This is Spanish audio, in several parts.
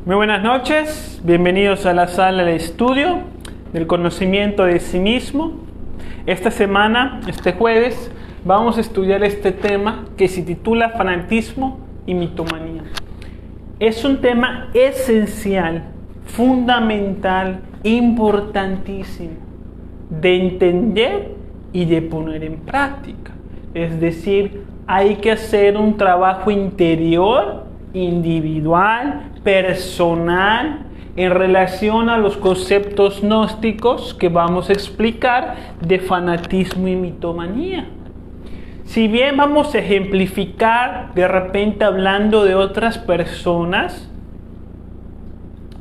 Muy buenas noches, bienvenidos a la sala de estudio del conocimiento de sí mismo. Esta semana, este jueves, vamos a estudiar este tema que se titula Fanatismo y Mitomanía. Es un tema esencial, fundamental, importantísimo de entender y de poner en práctica. Es decir, hay que hacer un trabajo interior, individual, personal, en relación a los conceptos gnósticos que vamos a explicar de fanatismo y mitomanía. Si bien vamos a ejemplificar de repente hablando de otras personas,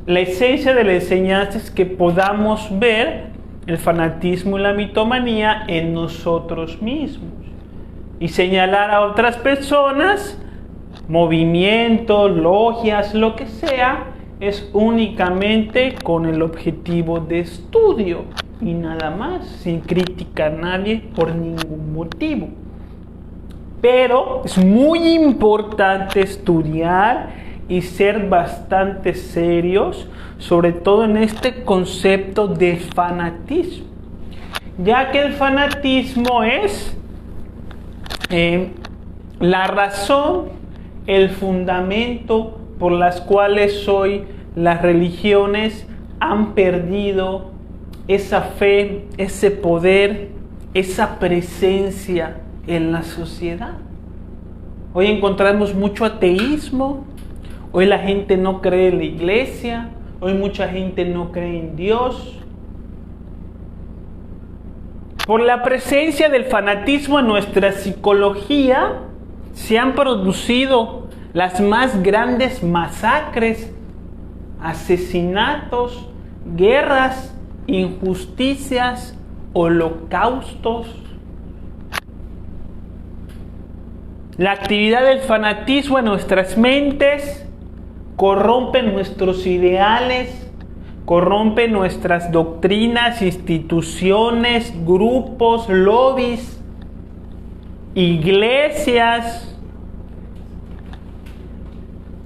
la esencia de la enseñanza es que podamos ver el fanatismo y la mitomanía en nosotros mismos y señalar a otras personas, movimientos, logias, lo que sea, es únicamente con el objetivo de estudio y nada más, sin crítica a nadie por ningún motivo. Pero es muy importante estudiar y ser bastante serios, sobre todo en este concepto de fanatismo, ya que el fanatismo es la razón, el fundamento por las cuales hoy las religiones han perdido esa fe, ese poder, esa presencia en la sociedad. Hoy encontramos mucho ateísmo, hoy la gente no cree en la iglesia, hoy mucha gente no cree en Dios. Por la presencia del fanatismo en nuestra psicología, se han producido las más grandes masacres, asesinatos, guerras, injusticias, holocaustos. La actividad del fanatismo en nuestras mentes corrompe nuestros ideales, corrompe nuestras doctrinas, instituciones, grupos, lobbies, iglesias,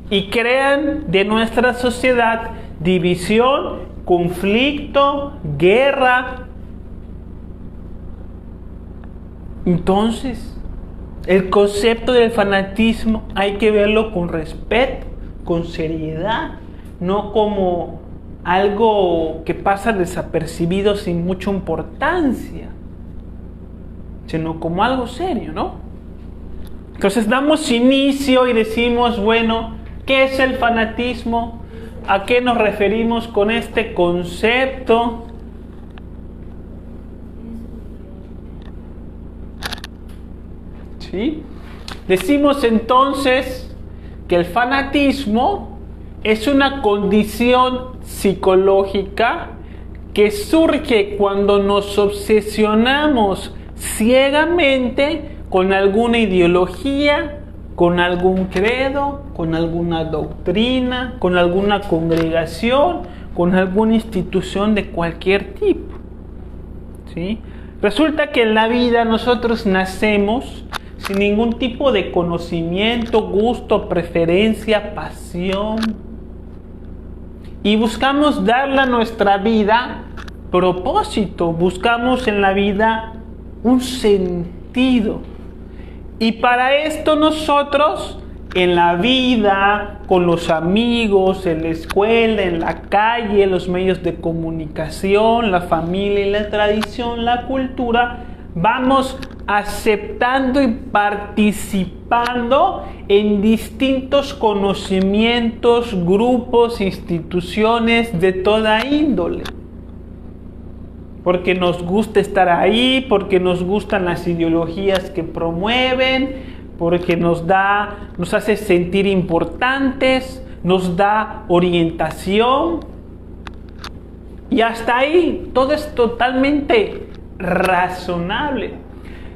y crean de nuestra sociedad división, conflicto, guerra. Entonces, el concepto del fanatismo hay que verlo con respeto, con seriedad, no como algo que pasa desapercibido sin mucha importancia, sino como algo serio, ¿no? Entonces damos inicio y decimos, bueno, ¿qué es el fanatismo? ¿A qué nos referimos con este concepto? ¿Sí? Decimos entonces que el fanatismo es una condición psicológica que surge cuando nos obsesionamos ciegamente con alguna ideología, con algún credo, con alguna doctrina, con alguna congregación, con alguna institución de cualquier tipo. ¿Sí? Resulta que en la vida nosotros nacemos sin ningún tipo de conocimiento, gusto, preferencia, pasión. Y buscamos darle a nuestra vida propósito, buscamos en la vida un sentido. Y para esto nosotros en la vida, con los amigos, en la escuela, en la calle, en los medios de comunicación, la familia y la tradición, la cultura, vamos aceptando y participando en distintos conocimientos, grupos, instituciones de toda índole. Porque nos gusta estar ahí, porque nos gustan las ideologías que promueven, porque nos hace sentir importantes, nos da orientación. Y hasta ahí todo es totalmente razonable.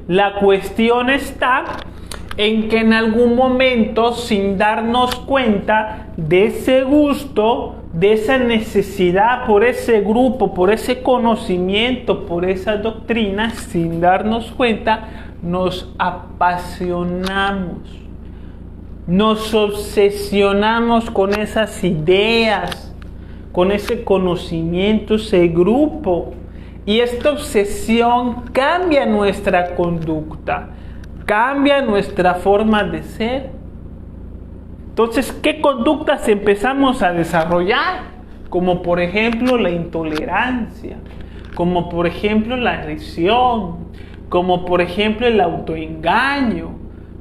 La cuestión está en que en algún momento, sin darnos cuenta de ese gusto, de esa necesidad por ese grupo, por ese conocimiento, por esa doctrina, sin darnos cuenta, nos apasionamos. Nos obsesionamos con esas ideas, con ese conocimiento, ese grupo. Y esta obsesión cambia nuestra conducta, cambia nuestra forma de ser. Entonces, ¿qué conductas empezamos a desarrollar? Como por ejemplo la intolerancia, como por ejemplo la agresión, como por ejemplo el autoengaño,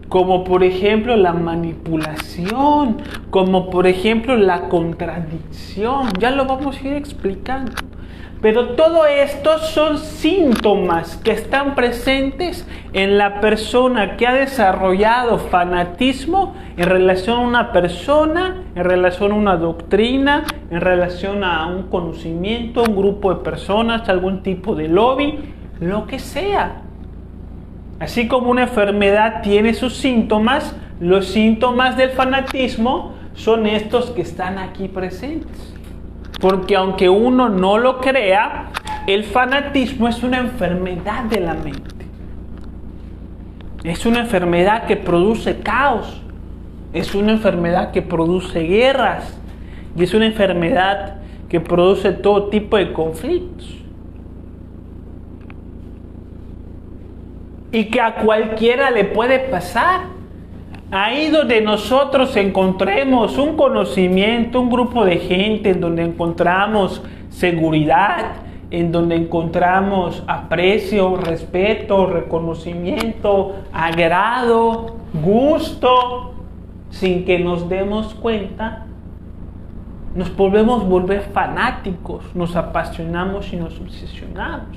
como por ejemplo la manipulación, como por ejemplo la contradicción. Ya lo vamos a ir explicando. Pero todo esto son síntomas que están presentes en la persona que ha desarrollado fanatismo en relación a una persona, en relación a una doctrina, en relación a un conocimiento, un grupo de personas, algún tipo de lobby, lo que sea. Así como una enfermedad tiene sus síntomas, los síntomas del fanatismo son estos que están aquí presentes. Porque aunque uno no lo crea, el fanatismo es una enfermedad de la mente. Es una enfermedad que produce caos. Es una enfermedad que produce guerras. Y es una enfermedad que produce todo tipo de conflictos. Y que a cualquiera le puede pasar. Ahí donde nosotros encontremos un conocimiento, un grupo de gente en donde encontramos seguridad, en donde encontramos aprecio, respeto, reconocimiento, agrado, gusto, sin que nos demos cuenta, nos podemos volver fanáticos, nos apasionamos y nos obsesionamos.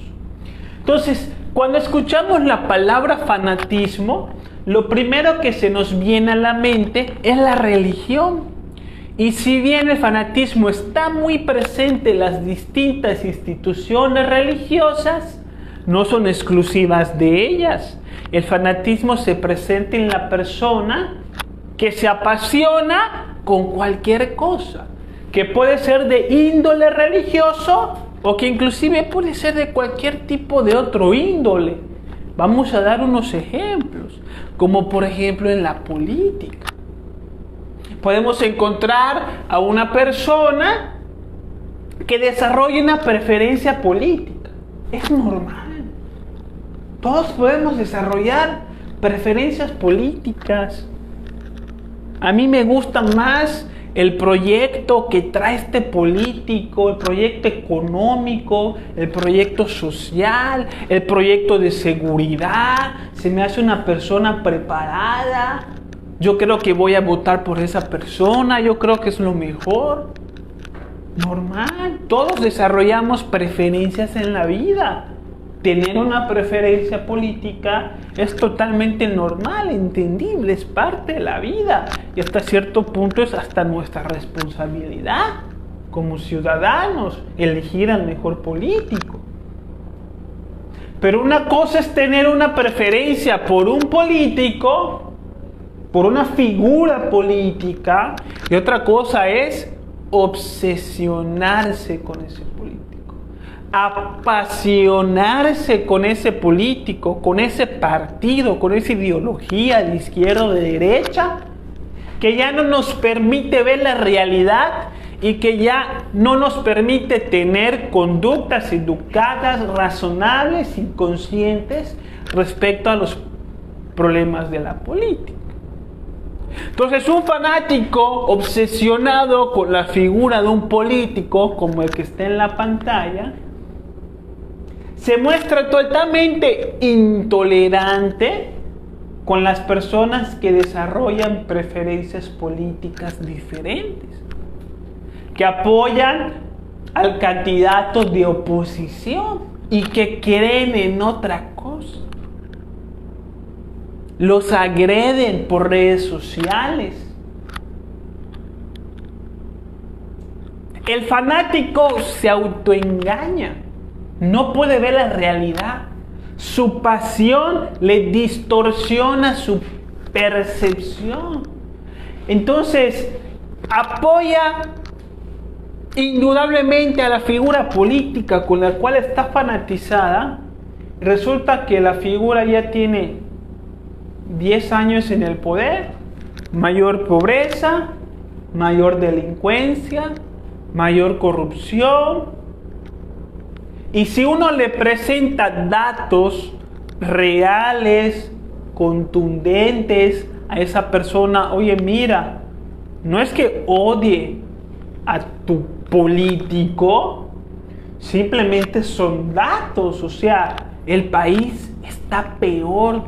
Entonces, cuando escuchamos la palabra fanatismo, lo primero que se nos viene a la mente es la religión. Y si bien el fanatismo está muy presente en las distintas instituciones religiosas, no son exclusivas de ellas. El fanatismo se presenta en la persona que se apasiona con cualquier cosa, que puede ser de índole religioso o que inclusive puede ser de cualquier tipo de otro índole. Vamos a dar unos ejemplos, como por ejemplo en la política. Podemos encontrar a una persona que desarrolla una preferencia política. Es normal. Todos podemos desarrollar preferencias políticas. A mí me gusta más el proyecto que trae este político, el proyecto económico, el proyecto social, el proyecto de seguridad. Se me hace una persona preparada. Yo creo que voy a votar por esa persona. Yo creo que es lo mejor. Normal. Todos desarrollamos preferencias en la vida. Tener una preferencia política es totalmente normal, entendible, es parte de la vida. Y hasta cierto punto es hasta nuestra responsabilidad como ciudadanos elegir al mejor político. Pero una cosa es tener una preferencia por un político, por una figura política, y otra cosa es obsesionarse con ese político. Apasionarse con ese político, con ese partido, con esa ideología de izquierda o de derecha, que ya no nos permite ver la realidad y que ya no nos permite tener conductas educadas, razonables y conscientes respecto a los problemas de la política. Entonces, un fanático obsesionado con la figura de un político como el que está en la pantalla se muestra totalmente intolerante con las personas que desarrollan preferencias políticas diferentes, que apoyan al candidato de oposición y que creen en otra cosa. Los agreden por redes sociales. El fanático se autoengaña. No puede ver la realidad. Su pasión le distorsiona su percepción. Entonces, apoya indudablemente a la figura política con la cual está fanatizada. Resulta que la figura ya tiene 10 años en el poder mayor pobreza, mayor delincuencia, mayor corrupción. Y si uno le presenta datos reales, contundentes a esa persona, oye, mira, no es que odie a tu político, simplemente son datos. O sea, el país está peor,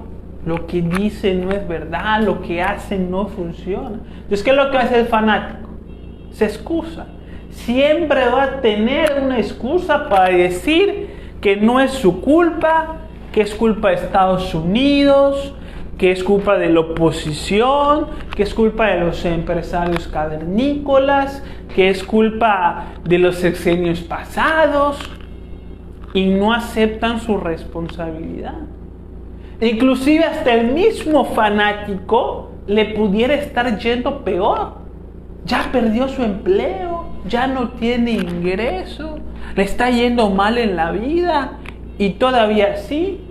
lo que dice no es verdad, lo que hace no funciona. Entonces, ¿qué es lo que hace el fanático? Se excusa. Siempre va a tener una excusa para decir que no es su culpa, que es culpa de Estados Unidos, que es culpa de la oposición, que es culpa de los empresarios cavernícolas, que es culpa de los sexenios pasados, y no aceptan su responsabilidad. Inclusive hasta el mismo fanático le pudiera estar yendo peor. Ya perdió su empleo, ya no tiene ingreso, le está yendo mal en la vida, y todavía así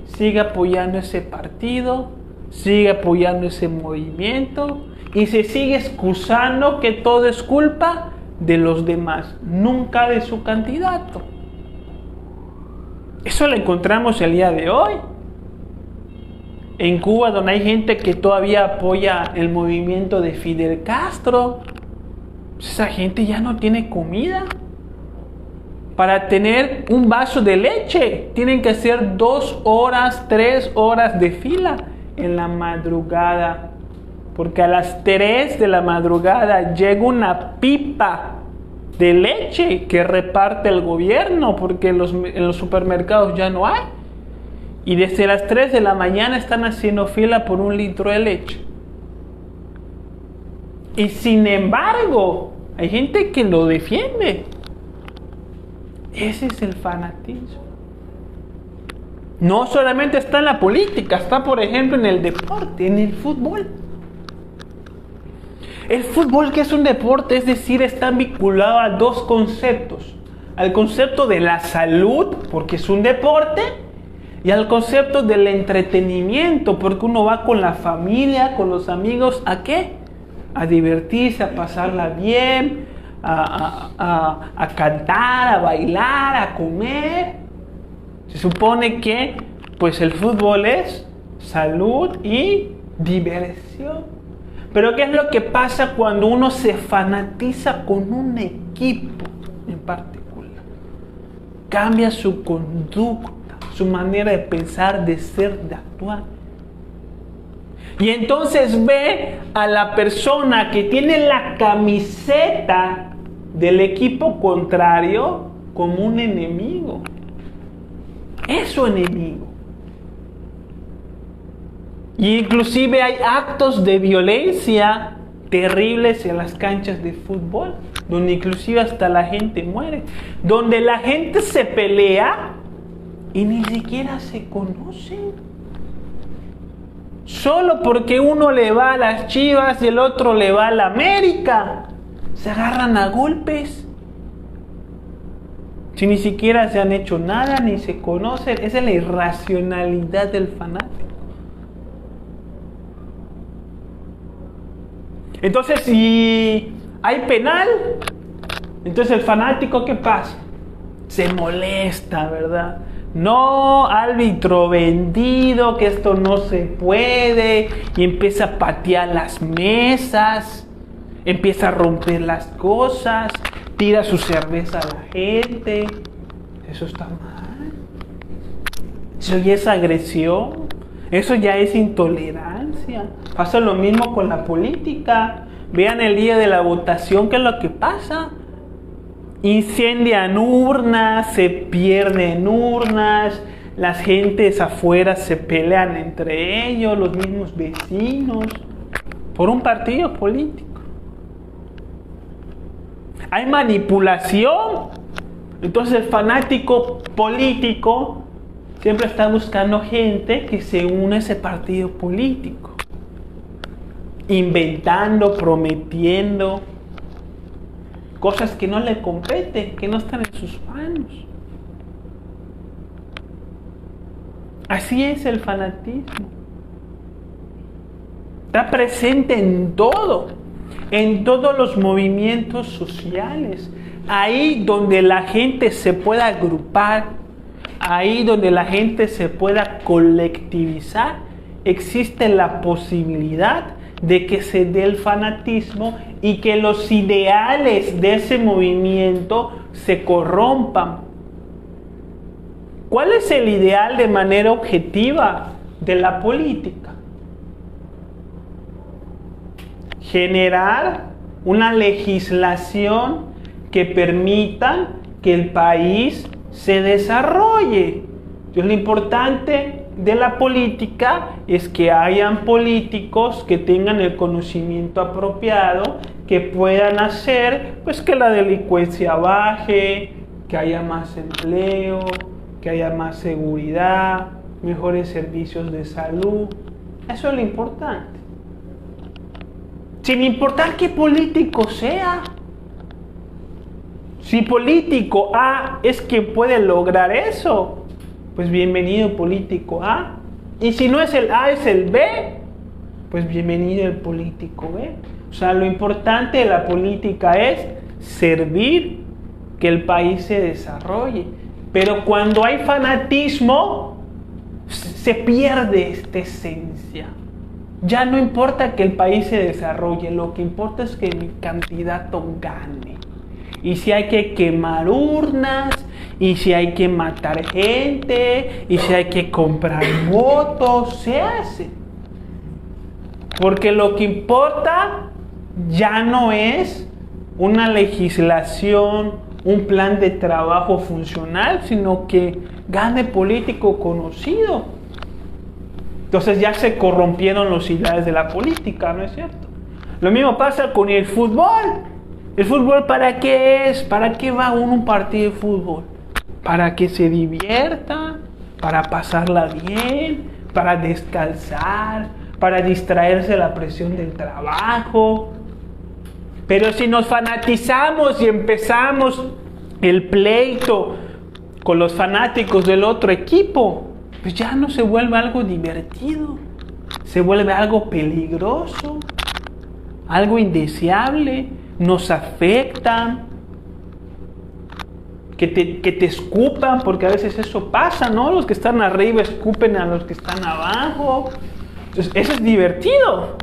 sigue apoyando ese partido, sigue apoyando ese movimiento y se sigue excusando que todo es culpa de los demás, nunca de su candidato. Eso lo encontramos el día de hoy. En Cuba, donde hay gente que todavía apoya el movimiento de Fidel Castro, esa gente ya no tiene comida. Para tener un vaso de leche tienen que hacer 2 horas, 3 horas de fila en la madrugada, porque a las 3 de la madrugada llega una pipa de leche que reparte el gobierno, porque en los supermercados ya no hay, y desde las 3 de la mañana están haciendo fila por 1 litro de leche. Y sin embargo hay gente que lo defiende. Ese es el fanatismo. No solamente está en la política, está por ejemplo en el deporte, en el fútbol. El fútbol, que es un deporte, es decir, está vinculado a 2 conceptos. Al concepto de la salud, porque es un deporte, y al concepto del entretenimiento, porque uno va con la familia, con los amigos, ¿a qué? A divertirse, a pasarla bien, a cantar, a bailar, a comer. Se supone que pues el fútbol es salud y diversión. Pero ¿qué es lo que pasa cuando uno se fanatiza con un equipo en particular? Cambia su conducta, su manera de pensar, de ser, de actuar. Y entonces ve a la persona que tiene la camiseta del equipo contrario como un enemigo. Es su enemigo. Y inclusive hay actos de violencia terribles en las canchas de fútbol, donde inclusive hasta la gente muere, donde la gente se pelea y ni siquiera se conocen. Solo porque uno le va a las Chivas y el otro le va a la América, se agarran a golpes. Si ni siquiera se han hecho nada, ni se conocen. Esa es la irracionalidad del fanático. Entonces, si hay penal, entonces el fanático, ¿qué pasa? Se molesta, ¿verdad? No, árbitro vendido, que esto no se puede. Y empieza a patear las mesas, empieza a romper las cosas, tira su cerveza a la gente. Eso está mal. Eso ya es agresión. Eso ya es intolerancia. Pasa lo mismo con la política. Vean el día de la votación, ¿qué es lo que pasa? Incendian urnas, se pierden urnas, las gentes afuera se pelean entre ellos, los mismos vecinos, por un partido político. Hay manipulación. Entonces el fanático político siempre está buscando gente que se une a ese partido político, inventando, prometiendo cosas que no le competen, que no están en sus manos. Así es el fanatismo. está presente en todos los movimientos sociales. Ahí donde la gente se pueda agrupar, ahí donde la gente se pueda colectivizar, existe la posibilidad de que se dé el fanatismo y que los ideales de ese movimiento se corrompan. ¿Cuál es el ideal de manera objetiva de la política? Generar una legislación que permita que el país se desarrolle. Entonces, lo importante de la política es que hayan políticos que tengan el conocimiento apropiado, que puedan hacer pues que la delincuencia baje, que haya más empleo, que haya más seguridad, mejores servicios de salud. Eso es lo importante. Sin importar qué político sea. Si político A es quien puede lograr eso, pues bienvenido político A. Y si no es el A, es el B, pues bienvenido el político B. O sea, lo importante de la política es servir, que el país se desarrolle. Pero cuando hay fanatismo, se pierde esta esencia. Ya no importa que el país se desarrolle, lo que importa es que mi candidato gane. Y si hay que quemar urnas, y si hay que matar gente, y si hay que comprar votos, se hace. Porque lo que importa ya no es una legislación, un plan de trabajo funcional, sino que gane político conocido. Entonces ya se corrompieron los ideales de la política, ¿no es cierto? Lo mismo pasa con el fútbol. ¿El fútbol para qué es? ¿Para qué va uno a un partido de fútbol? Para que se divierta, para pasarla bien, para descansar, para distraerse de la presión del trabajo. Pero si nos fanatizamos y empezamos el pleito con los fanáticos del otro equipo, pues ya no se vuelve algo divertido, se vuelve algo peligroso, algo indeseable, nos afecta, que te escupan, porque a veces eso pasa, ¿no? Los que están arriba escupen a los que están abajo. Entonces, eso es divertido,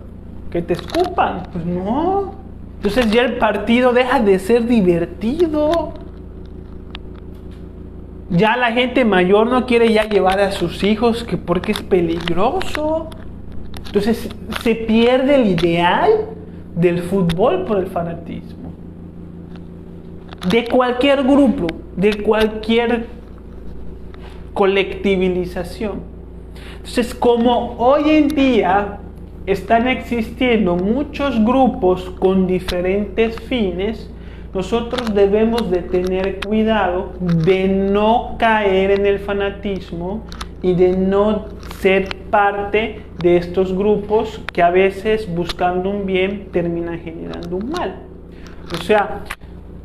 que te escupan. Pues no. Entonces ya el partido deja de ser divertido. Ya la gente mayor no quiere ya llevar a sus hijos porque es peligroso. Entonces se pierde el ideal del fútbol por el fanatismo. De cualquier grupo, de cualquier colectivización. Entonces, como hoy en día están existiendo muchos grupos con diferentes fines, nosotros debemos de tener cuidado de no caer en el fanatismo y de no ser parte de estos grupos que a veces buscando un bien terminan generando un mal. O sea,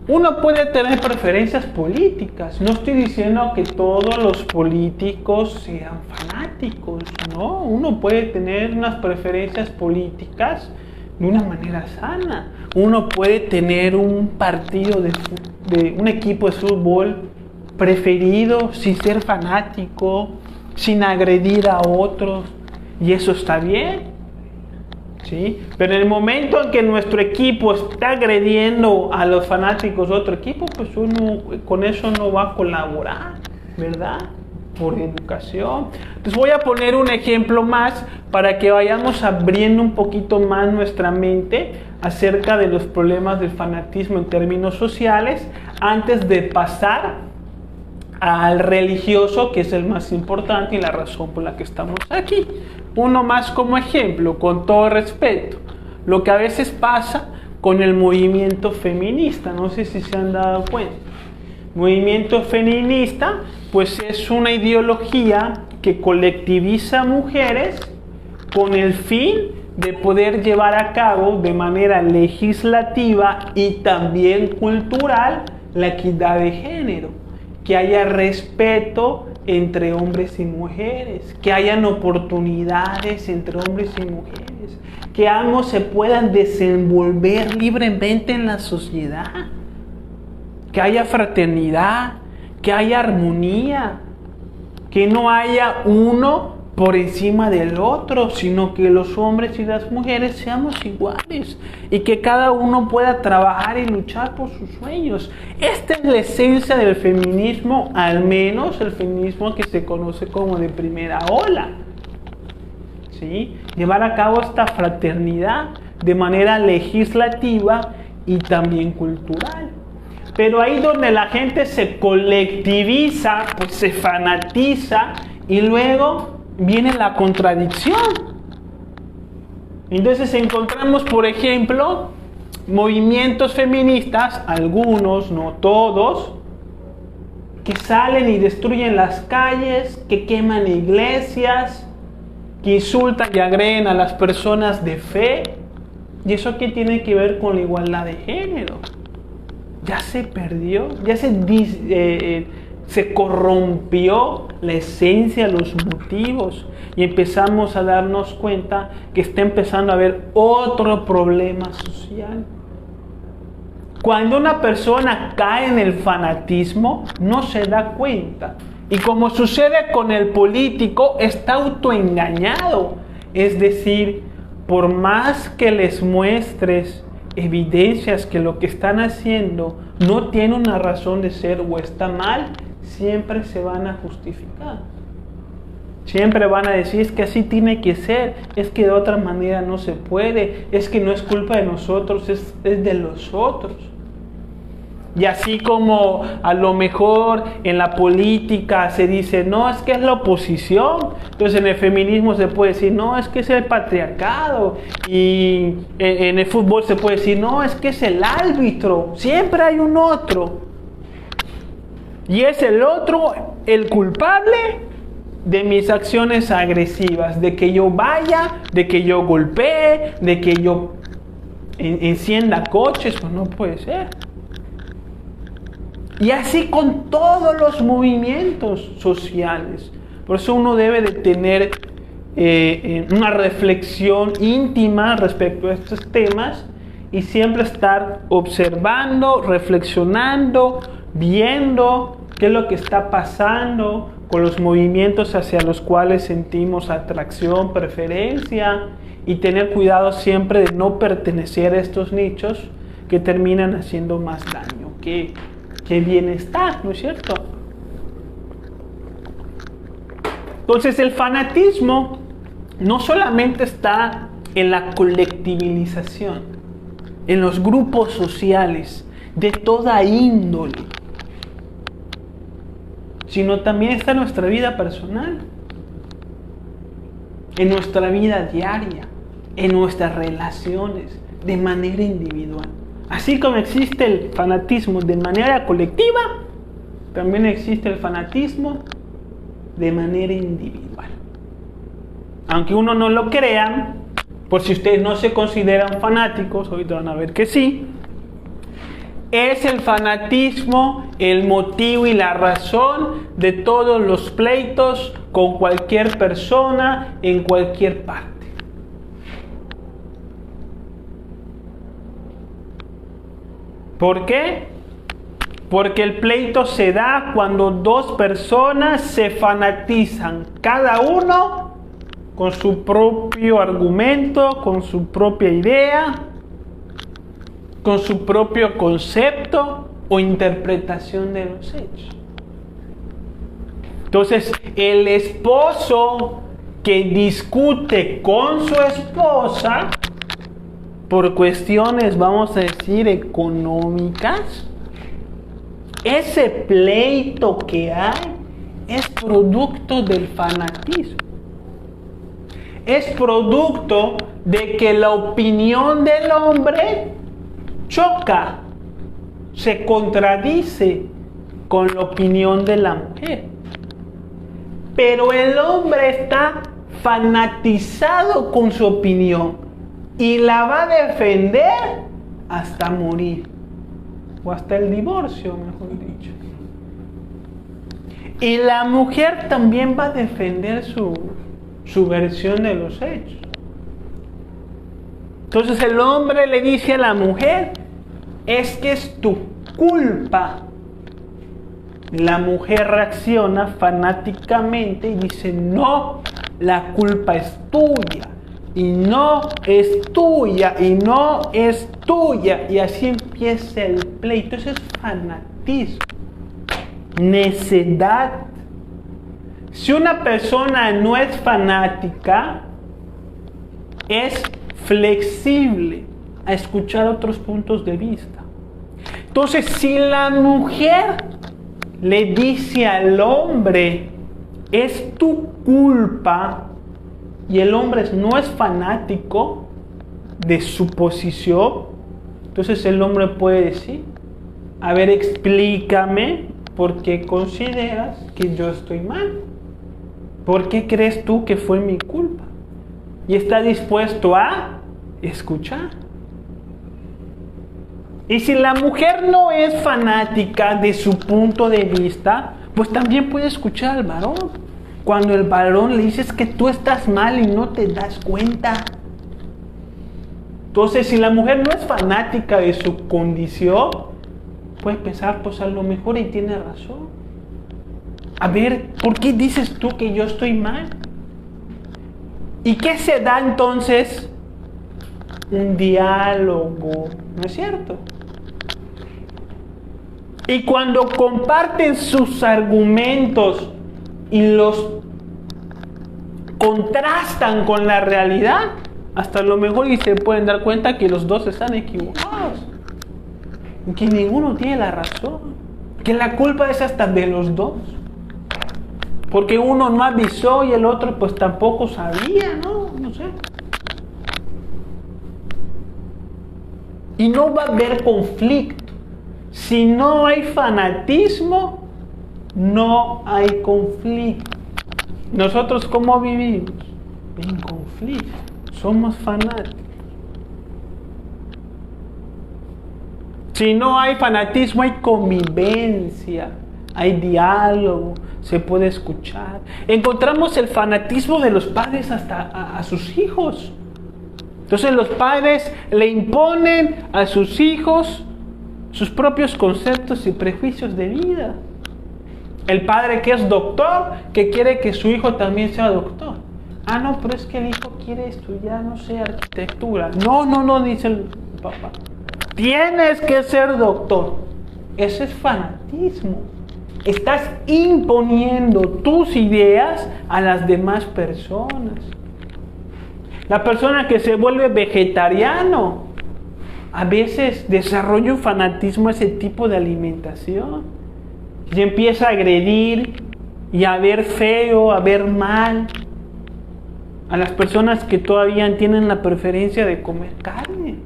uno puede tener preferencias políticas. No estoy diciendo que todos los políticos sean fanáticos, ¿no? Uno puede tener unas preferencias políticas de una manera sana. Uno puede tener un partido de un equipo de fútbol preferido sin ser fanático, sin agredir a otros, y eso está bien. ¿Sí? Pero en el momento en que nuestro equipo está agrediendo a los fanáticos de otro equipo, pues uno con eso no va a colaborar, ¿verdad? Por educación. Entonces voy a poner un ejemplo más para que vayamos abriendo un poquito más nuestra mente acerca de los problemas del fanatismo en términos sociales, antes de pasar al religioso, que es el más importante y la razón por la que estamos aquí. Uno más como ejemplo, con todo respeto, lo que a veces pasa con el movimiento feminista. No sé si se han dado cuenta. Movimiento feminista, pues es una ideología que colectiviza mujeres con el fin de poder llevar a cabo de manera legislativa y también cultural la equidad de género, que haya respeto entre hombres y mujeres, que hayan oportunidades entre hombres y mujeres, que ambos se puedan desenvolver libremente en la sociedad, que haya fraternidad, que haya armonía, que no haya uno por encima del otro, sino que los hombres y las mujeres seamos iguales y que cada uno pueda trabajar y luchar por sus sueños. Esta es la esencia del feminismo, al menos el feminismo que se conoce como de primera ola. ¿Sí? Llevar a cabo esta fraternidad de manera legislativa y también cultural. Pero ahí donde la gente se colectiviza, pues se fanatiza y luego viene la contradicción. Entonces encontramos, por ejemplo, movimientos feministas, algunos, no todos, que salen y destruyen las calles, que queman iglesias, que insultan y agreden a las personas de fe. ¿Y eso qué tiene que ver con la igualdad de género? Ya se perdió, ya se corrompió la esencia, los motivos, y empezamos a darnos cuenta que está empezando a haber otro problema social. Cuando una persona cae en el fanatismo, no se da cuenta. Y como sucede con el político, está autoengañado. Es decir, por más que les muestres evidencias que lo que están haciendo no tiene una razón de ser o está mal, siempre se van a justificar. Siempre van a decir, es que así tiene que ser, es que de otra manera no se puede, es que no es culpa de nosotros, es de los otros. Y así como a lo mejor en la política se dice, no, es que es la oposición. Entonces en el feminismo se puede decir, no, es que es el patriarcado. Y en el fútbol se puede decir, no, es que es el árbitro. Siempre hay un otro. Y es el otro el culpable de mis acciones agresivas. De que yo vaya, de que yo golpee, de que yo encienda coches. Pues no puede ser. Y así con todos los movimientos sociales. Por eso uno debe de tener una reflexión íntima respecto a estos temas y siempre estar observando, reflexionando, viendo qué es lo que está pasando con los movimientos hacia los cuales sentimos atracción, preferencia, y tener cuidado siempre de no pertenecer a estos nichos que terminan haciendo más daño que bienestar, ¿no es cierto? Entonces el fanatismo no solamente está en la colectivización, en los grupos sociales de toda índole, sino también está en nuestra vida personal, en nuestra vida diaria, en nuestras relaciones, de manera individual. Así como existe el fanatismo de manera colectiva, también existe el fanatismo de manera individual. Aunque uno no lo crea, por si ustedes no se consideran fanáticos, ahorita van a ver que sí, es el fanatismo el motivo y la razón de todos los pleitos con cualquier persona en cualquier parte. ¿Por qué? Porque el pleito se da cuando dos personas se fanatizan, cada uno con su propio argumento, con su propia idea, con su propio concepto o interpretación de los hechos. Entonces, el esposo que discute con su esposa por cuestiones, vamos a decir, económicas, ese pleito que hay es producto del fanatismo. Es producto de que la opinión del hombre choca, se contradice con la opinión de la mujer. Pero el hombre está fanatizado con su opinión y la va a defender hasta morir, o hasta el divorcio, mejor dicho. Y la mujer también va a defender su versión de los hechos. Entonces el hombre le dice a la mujer, es que es tu culpa. La mujer reacciona fanáticamente y dice, no, la culpa es tuya. Y no es tuya, y no es tuya. Y así empieza el pleito. Eso es fanatismo. Necedad. Si una persona no es fanática, es flexible a escuchar otros puntos de vista. Entonces, si la mujer le dice al hombre, es tu culpa, y el hombre no es fanático de su posición, entonces el hombre puede decir, a ver, explícame por qué consideras que yo estoy mal. ¿Por qué crees tú que fue mi culpa? Y está dispuesto a escuchar. Y si la mujer no es fanática de su punto de vista, pues también puede escuchar al varón. Cuando el varón le dices que tú estás mal y no te das cuenta. Entonces, si la mujer no es fanática de su condición, puede pensar, pues a lo mejor y tiene razón. A ver, ¿por qué dices tú que yo estoy mal? ¿Y qué se da entonces? Un diálogo, ¿no es cierto? Y cuando comparten sus argumentos y los contrastan con la realidad, hasta lo mejor y se pueden dar cuenta que los dos están equivocados, que ninguno tiene la razón, que la culpa es hasta de los dos, porque uno no avisó y el otro pues tampoco sabía, no sé. Y no va a haber conflicto. Si no hay fanatismo, no hay conflicto. Nosotros, ¿cómo vivimos? En conflicto. Somos fanáticos. Si no hay fanatismo, hay convivencia, hay diálogo, se puede escuchar. Encontramos el fanatismo de los padres hasta a sus hijos. Entonces los padres le imponen a sus hijos sus propios conceptos y prejuicios de vida. El padre que es doctor, que quiere que su hijo también sea doctor. Ah, no, pero es que el hijo quiere estudiar, no sé, arquitectura. No, dice el papá. Tienes que ser doctor. Eso es fanatismo. Estás imponiendo tus ideas a las demás personas. La persona que se vuelve vegetariano, a veces desarrolla un fanatismo a ese tipo de alimentación. Y empieza a agredir y a ver feo, a ver mal a las personas que todavía tienen la preferencia de comer carne.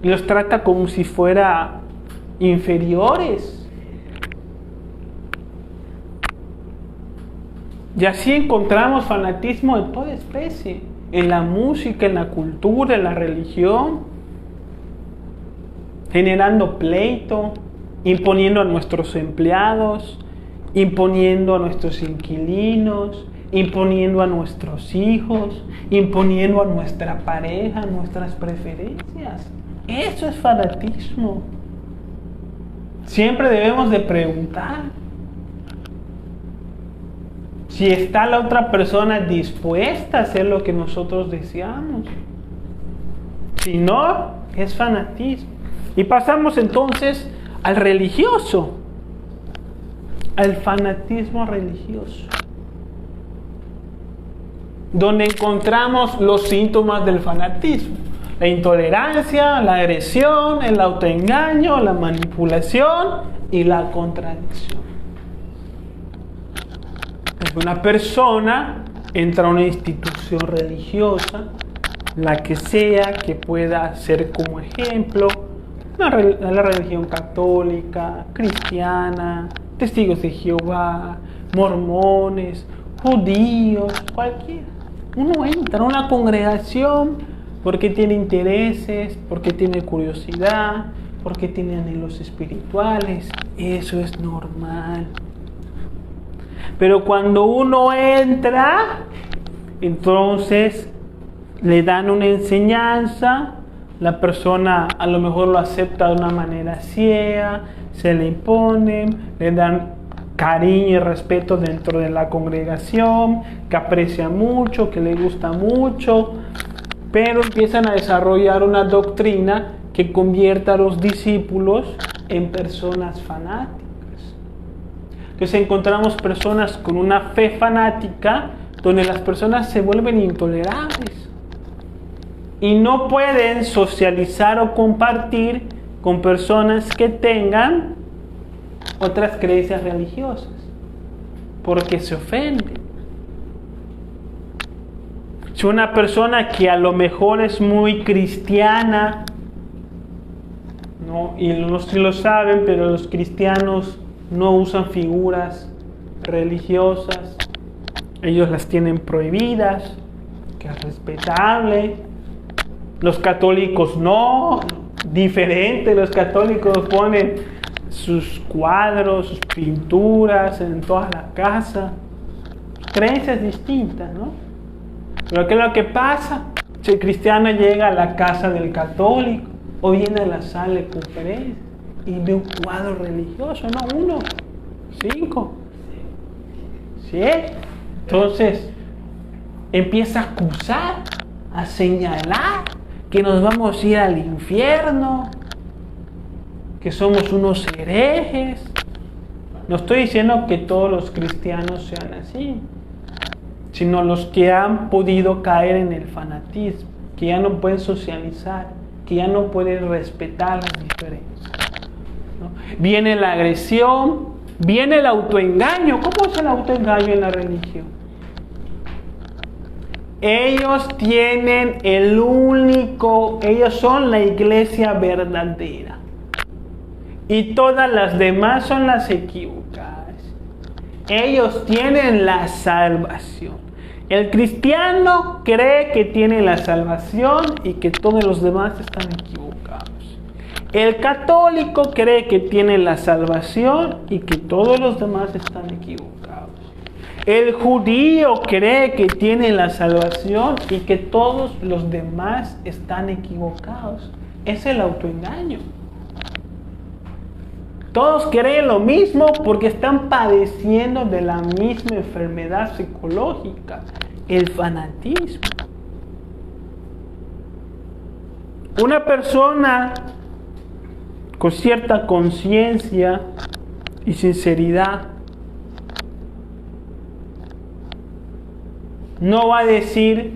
Y los trata como si fueran inferiores. Y así encontramos fanatismo de toda especie. En la música, en la cultura, en la religión. Generando pleito. Imponiendo a nuestros empleados. Imponiendo a nuestros inquilinos. Imponiendo a nuestros hijos. Imponiendo a nuestra pareja, nuestras preferencias. Eso es fanatismo. Siempre debemos de preguntar si está la otra persona dispuesta a hacer lo que nosotros deseamos. Si no, es fanatismo. Y pasamos entonces al religioso, al fanatismo religioso, donde encontramos los síntomas del fanatismo: la intolerancia, la agresión, el autoengaño, la manipulación y la contradicción. Una persona entra a una institución religiosa, la que sea, que pueda ser como ejemplo la religión católica, cristiana, testigos de Jehová, mormones, judíos, cualquiera. Uno entra a una congregación porque tiene intereses, porque tiene curiosidad, porque tiene anhelos espirituales. Eso es normal. Pero cuando uno entra, entonces le dan una enseñanza, la persona a lo mejor lo acepta de una manera ciega, se le imponen, le dan cariño y respeto dentro de la congregación, que aprecia mucho, que le gusta mucho, pero empiezan a desarrollar una doctrina que convierta a los discípulos en personas fanáticas. Entonces encontramos personas con una fe fanática donde las personas se vuelven intolerables y no pueden socializar o compartir con personas que tengan otras creencias religiosas porque se ofenden. Si una persona que a lo mejor es muy cristiana, ¿no? Y no sé si lo saben, pero los cristianos no usan figuras religiosas, ellos las tienen prohibidas, que es respetable. Los católicos no, diferente, los católicos ponen sus cuadros, sus pinturas en toda la casa, creencias distintas, ¿no? Pero ¿qué es lo que pasa? Si el cristiano llega a la casa del católico o viene a la sala de conferencia y ve un cuadro religioso, no 1, 5, 7. Entonces empieza a acusar, a señalar que nos vamos a ir al infierno, que somos unos herejes. No estoy diciendo que todos los cristianos sean así, sino los que han podido caer en el fanatismo, que ya no pueden socializar, que ya no pueden respetar las diferencias, ¿no? Viene la agresión, viene el autoengaño. ¿Cómo es el autoengaño en la religión? Ellos tienen ellos son la iglesia verdadera y todas las demás son las equivocadas. Ellos tienen la salvación. El cristiano cree que tiene la salvación y que todos los demás están equivocados. El católico cree que tiene la salvación y que todos los demás están equivocados. El judío cree que tiene la salvación y que todos los demás están equivocados. Es el autoengaño. Todos creen lo mismo porque están padeciendo de la misma enfermedad psicológica, el fanatismo. Una persona con cierta conciencia y sinceridad no va a decir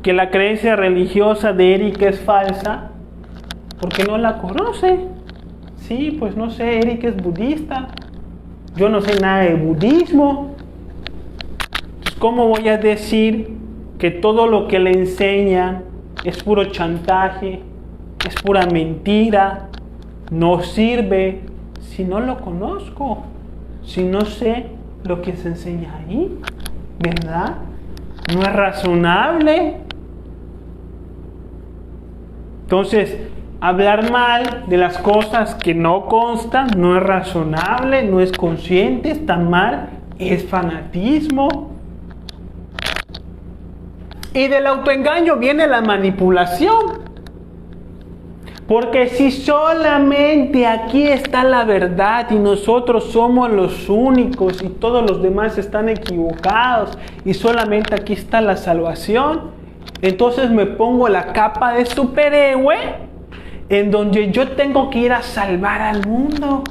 que la creencia religiosa de Eric es falsa porque no la conoce. Sí, pues no sé, Eric es budista, yo no sé nada de budismo. Entonces, ¿cómo voy a decir que todo lo que le enseñan es puro chantaje, es pura mentira, no sirve, si no lo conozco, si no sé lo que se enseña ahí? ¿Verdad? No es razonable. Entonces, hablar mal de las cosas que no constan no es razonable, no es consciente, está mal, es fanatismo. Y del autoengaño viene la manipulación. Porque si solamente aquí está la verdad y nosotros somos los únicos y todos los demás están equivocados y solamente aquí está la salvación, entonces me pongo la capa de superhéroe en donde yo tengo que ir a salvar al mundo.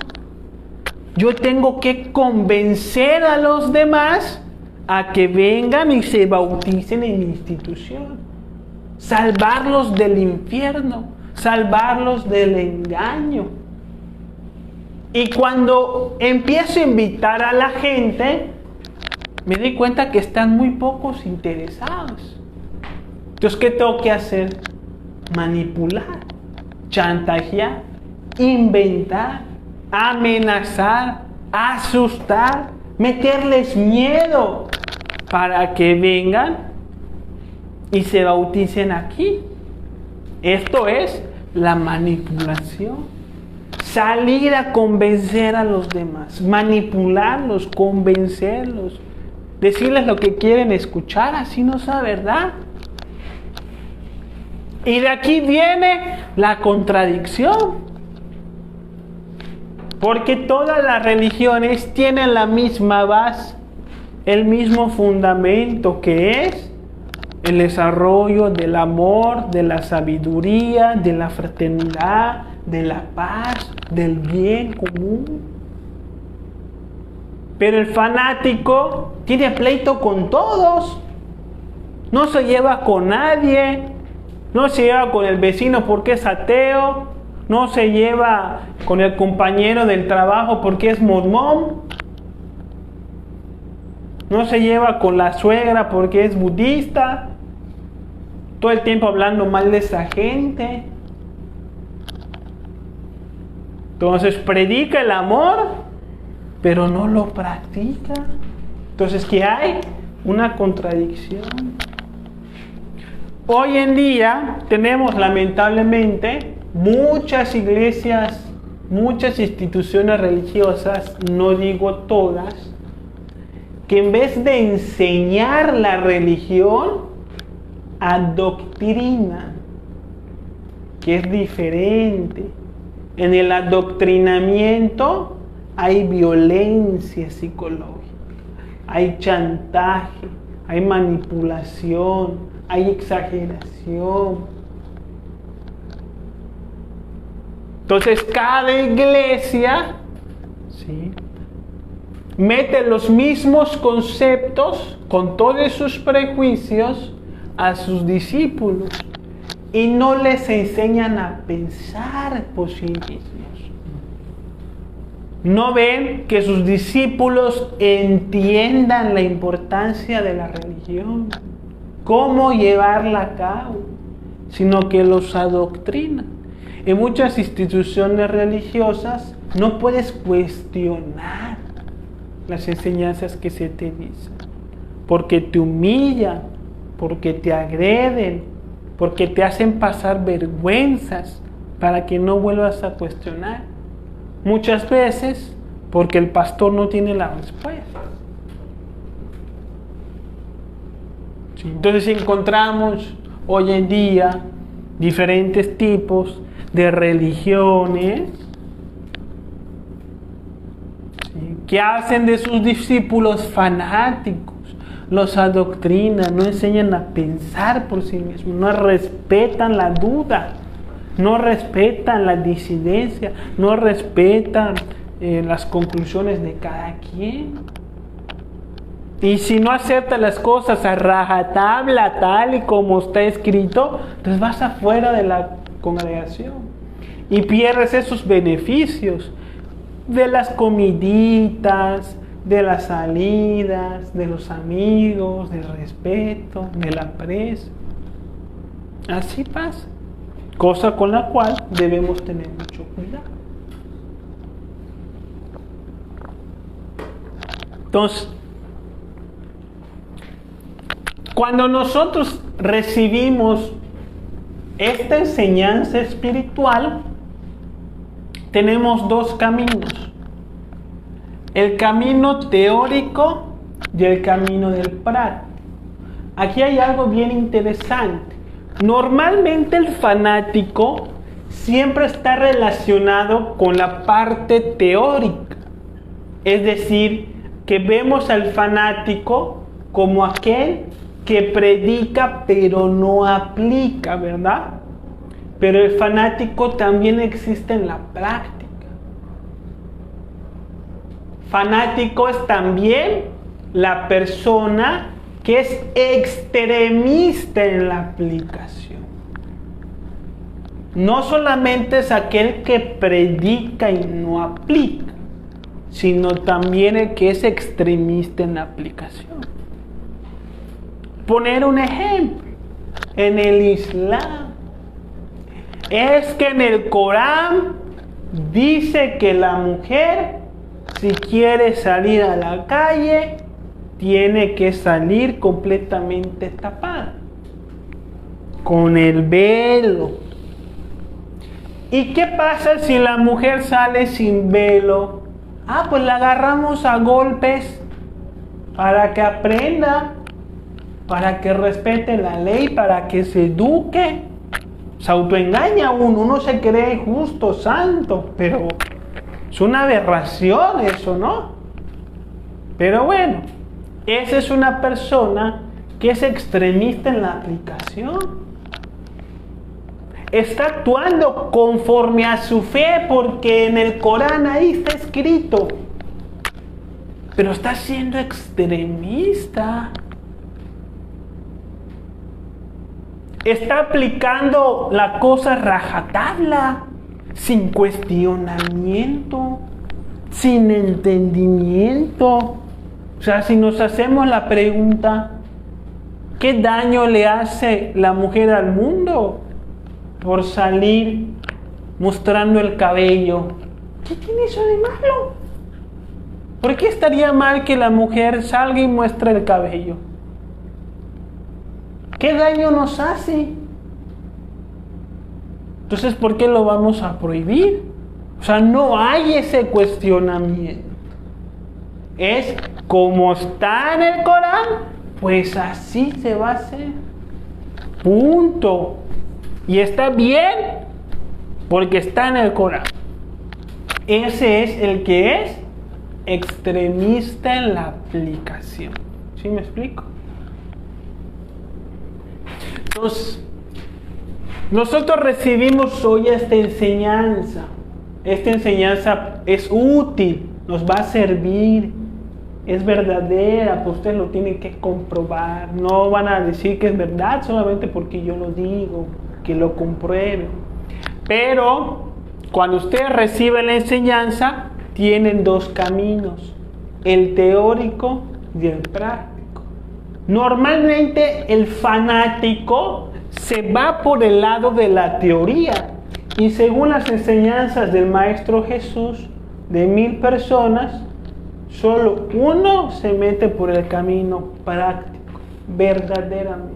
Yo tengo que convencer a los demás a que vengan y se bauticen en mi institución. Salvarlos del infierno, salvarlos del engaño. Y cuando empiezo a invitar a la gente, me doy cuenta que están muy pocos interesados. Entonces, ¿qué tengo que hacer? Manipular, chantajear, inventar, amenazar, asustar, meterles miedo para que vengan y se bauticen aquí. Esto es la manipulación. Salir a convencer a los demás, manipularlos, convencerlos, decirles lo que quieren escuchar, así no sea verdad. Y de aquí viene la contradicción. Porque todas las religiones tienen la misma base, el mismo fundamento, que es el desarrollo del amor, de la sabiduría, de la fraternidad, de la paz, del bien común. Pero el fanático tiene pleito con todos. No se lleva con nadie. No se lleva con el vecino porque es ateo. No se lleva con el compañero del trabajo porque es mormón. No se lleva con la suegra porque es budista. Todo el tiempo hablando mal de esa gente. Entonces predica el amor, pero no lo practica. Entonces, ¿qué hay? Una contradicción. Hoy en día tenemos lamentablemente muchas iglesias, muchas instituciones religiosas, no digo todas, que en vez de enseñar la religión, adoctrinan, que es diferente. En el adoctrinamiento hay violencia psicológica, hay chantaje, hay manipulación, hay exageración. Entonces cada iglesia, ¿sí?, mete los mismos conceptos con todos sus prejuicios a sus discípulos y no les enseñan a pensar por sí mismos. No ven que sus discípulos entiendan la importancia de la religión, cómo llevarla a cabo, sino que los adoctrinan. En muchas instituciones religiosas no puedes cuestionar las enseñanzas que se te dicen, porque te humillan, porque te agreden, porque te hacen pasar vergüenzas para que no vuelvas a cuestionar. Muchas veces porque el pastor no tiene la respuesta. ¿Sí? Entonces encontramos hoy en día diferentes tipos de religiones, ¿sí?, que hacen de sus discípulos fanáticos, los adoctrinan, no enseñan a pensar por sí mismos, no respetan la duda, no respetan la disidencia, no respetan las conclusiones de cada quien. Y si no aceptas las cosas a rajatabla, tal y como está escrito, pues vas afuera de la congregación y pierdes esos beneficios de las comiditas, de las salidas, de los amigos, del respeto, del aprecio. Así pasa, cosa con la cual debemos tener mucho cuidado. Entonces, cuando nosotros recibimos esta enseñanza espiritual, tenemos dos caminos: el camino teórico y el camino del práctico. Aquí hay algo bien interesante. Normalmente el fanático siempre está relacionado con la parte teórica. Es decir, que vemos al fanático como aquel que predica pero no aplica, ¿verdad? Pero el fanático también existe en la práctica. Fanático es también la persona que es extremista en la aplicación. No solamente es aquel que predica y no aplica, sino también el que es extremista en la aplicación. Poner un ejemplo: en el Islam, es que en el Corán dice que la mujer, si quiere salir a la calle, tiene que salir completamente tapada, con el velo. ¿Y qué pasa si la mujer sale sin velo? Pues la agarramos a golpes para que aprenda, para que respete la ley, para que se eduque. Se autoengaña uno se cree justo, santo, pero es una aberración eso, ¿no? Pero bueno, esa es una persona que es extremista en la aplicación. Está actuando conforme a su fe porque en el Corán ahí está escrito. Pero está siendo extremista. Está aplicando la cosa rajatabla, sin cuestionamiento, sin entendimiento. O sea, si nos hacemos la pregunta, ¿qué daño le hace la mujer al mundo por salir mostrando el cabello? ¿Qué tiene eso de malo? ¿Por qué estaría mal que la mujer salga y muestre el cabello? ¿Qué daño nos hace? Entonces, ¿por qué lo vamos a prohibir? O sea, no hay ese cuestionamiento. Es como está en el Corán, pues así se va a hacer. Punto. Y está bien, porque está en el Corán. Ese es el que es extremista en la aplicación. ¿Sí me explico? Entonces, nosotros recibimos hoy esta enseñanza. Esta enseñanza es útil, nos va a servir, es verdadera, pues ustedes lo tienen que comprobar. No van a decir que es verdad solamente porque yo lo digo, que lo comprueben. Pero cuando ustedes reciben la enseñanza, tienen dos caminos, el teórico y el práctico. Normalmente el fanático se va por el lado de la teoría y según las enseñanzas del Maestro Jesús, de 1000 personas, solo uno se mete por el camino práctico, verdaderamente.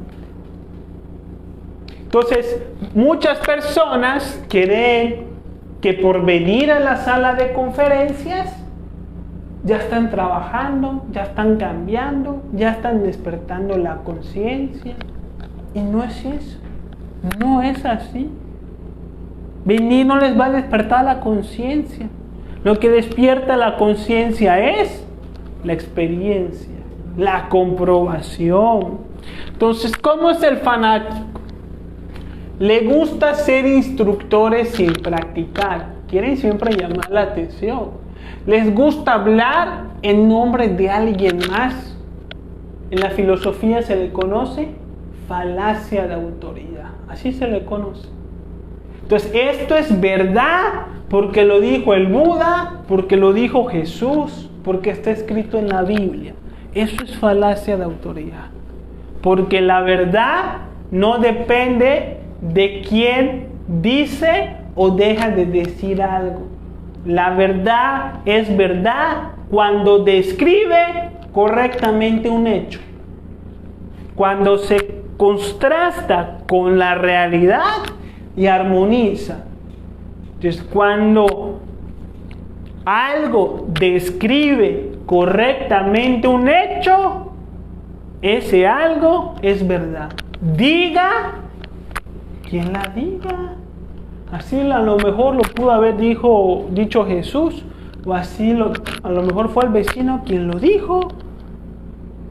Entonces, muchas personas creen que por venir a la sala de conferencias ya están trabajando, ya están cambiando, ya están despertando la conciencia. Y no es eso, no es así. Venir no les va a despertar la conciencia. Lo que despierta la conciencia es la experiencia, la comprobación. Entonces, ¿cómo es el fanático? Le gusta ser instructores sin practicar. Quieren siempre llamar la atención. Les gusta hablar en nombre de alguien más. En la filosofía se le conoce falacia de autoridad. Así se le conoce. Entonces, esto es verdad porque lo dijo el Buda, porque lo dijo Jesús, porque está escrito en la Biblia. Eso es falacia de autoridad. Porque la verdad no depende de quién dice o deja de decir algo. La verdad es verdad cuando describe correctamente un hecho. Cuando se contrasta con la realidad y armoniza. Entonces, cuando algo describe correctamente un hecho, ese algo es verdad. Diga quien la diga. Así a lo mejor lo pudo haber dicho Jesús, o así a lo mejor fue el vecino quien lo dijo.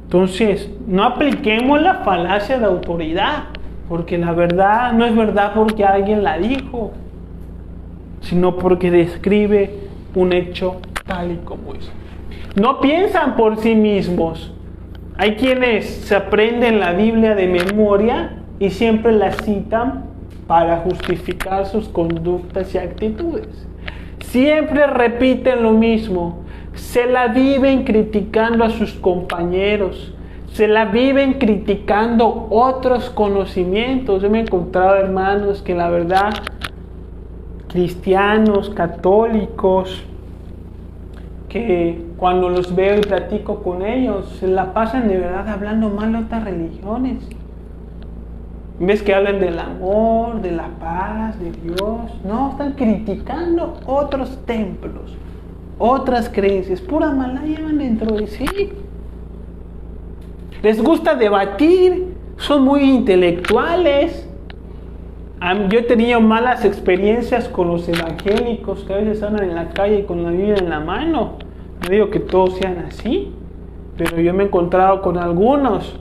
Entonces, no apliquemos la falacia de autoridad, porque la verdad no es verdad porque alguien la dijo, sino porque describe un hecho tal y como es. No piensan por sí mismos. Hay quienes se aprenden la Biblia de memoria y siempre la citan para justificar sus conductas y actitudes. Siempre repiten lo mismo. Se la viven criticando a sus compañeros. Se la viven criticando otros conocimientos. Yo me he encontrado hermanos que la verdad, cristianos, católicos, que cuando los veo y platico con ellos, se la pasan de verdad hablando mal de otras religiones. En vez que hablen del amor, de la paz, de Dios, no, están criticando otros templos, otras creencias, pura maldad llevan dentro de sí. Les gusta debatir, son muy intelectuales, Yo he tenido malas experiencias con los evangélicos que a veces andan en la calle con la Biblia en la mano. No digo que todos sean así, pero yo me he encontrado con algunos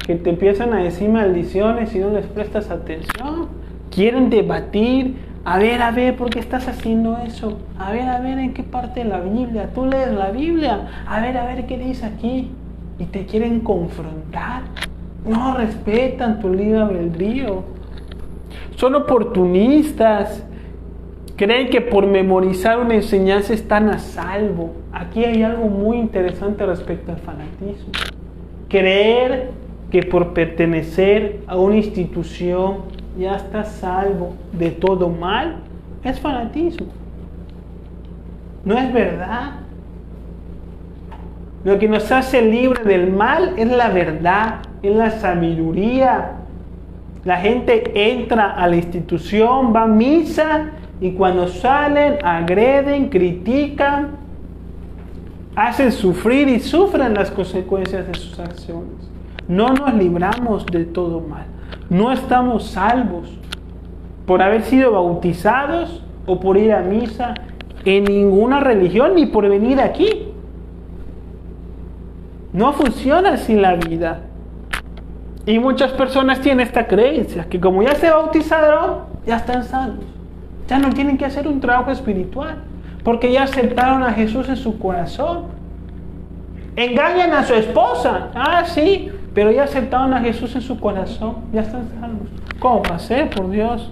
que te empiezan a decir maldiciones y no les prestas atención. Quieren debatir. A ver, ¿por qué estás haciendo eso? A ver, ¿en qué parte de la Biblia? Tú lees la Biblia. A ver, ¿qué dice aquí? Y te quieren confrontar. No respetan tu libre albedrío. Son oportunistas. Creen que por memorizar una enseñanza están a salvo. Aquí hay algo muy interesante respecto al fanatismo. Creer que por pertenecer a una institución ya está salvo de todo mal es fanatismo. No es verdad. Lo que nos hace libre del mal es la verdad, es la sabiduría. La gente entra a la institución, va a misa y cuando salen agreden, critican, hacen sufrir y sufren las consecuencias de sus acciones. No nos libramos de todo mal. No estamos salvos por haber sido bautizados o por ir a misa en ninguna religión ni por venir aquí. No funciona así la vida. Y muchas personas tienen esta creencia, que como ya se bautizaron, ya están salvos. Ya no tienen que hacer un trabajo espiritual, porque ya aceptaron a Jesús en su corazón. Engañan a su esposa, sí, pero ya aceptaron a Jesús en su corazón, ya están salvos. ¿Cómo va a ser, por Dios?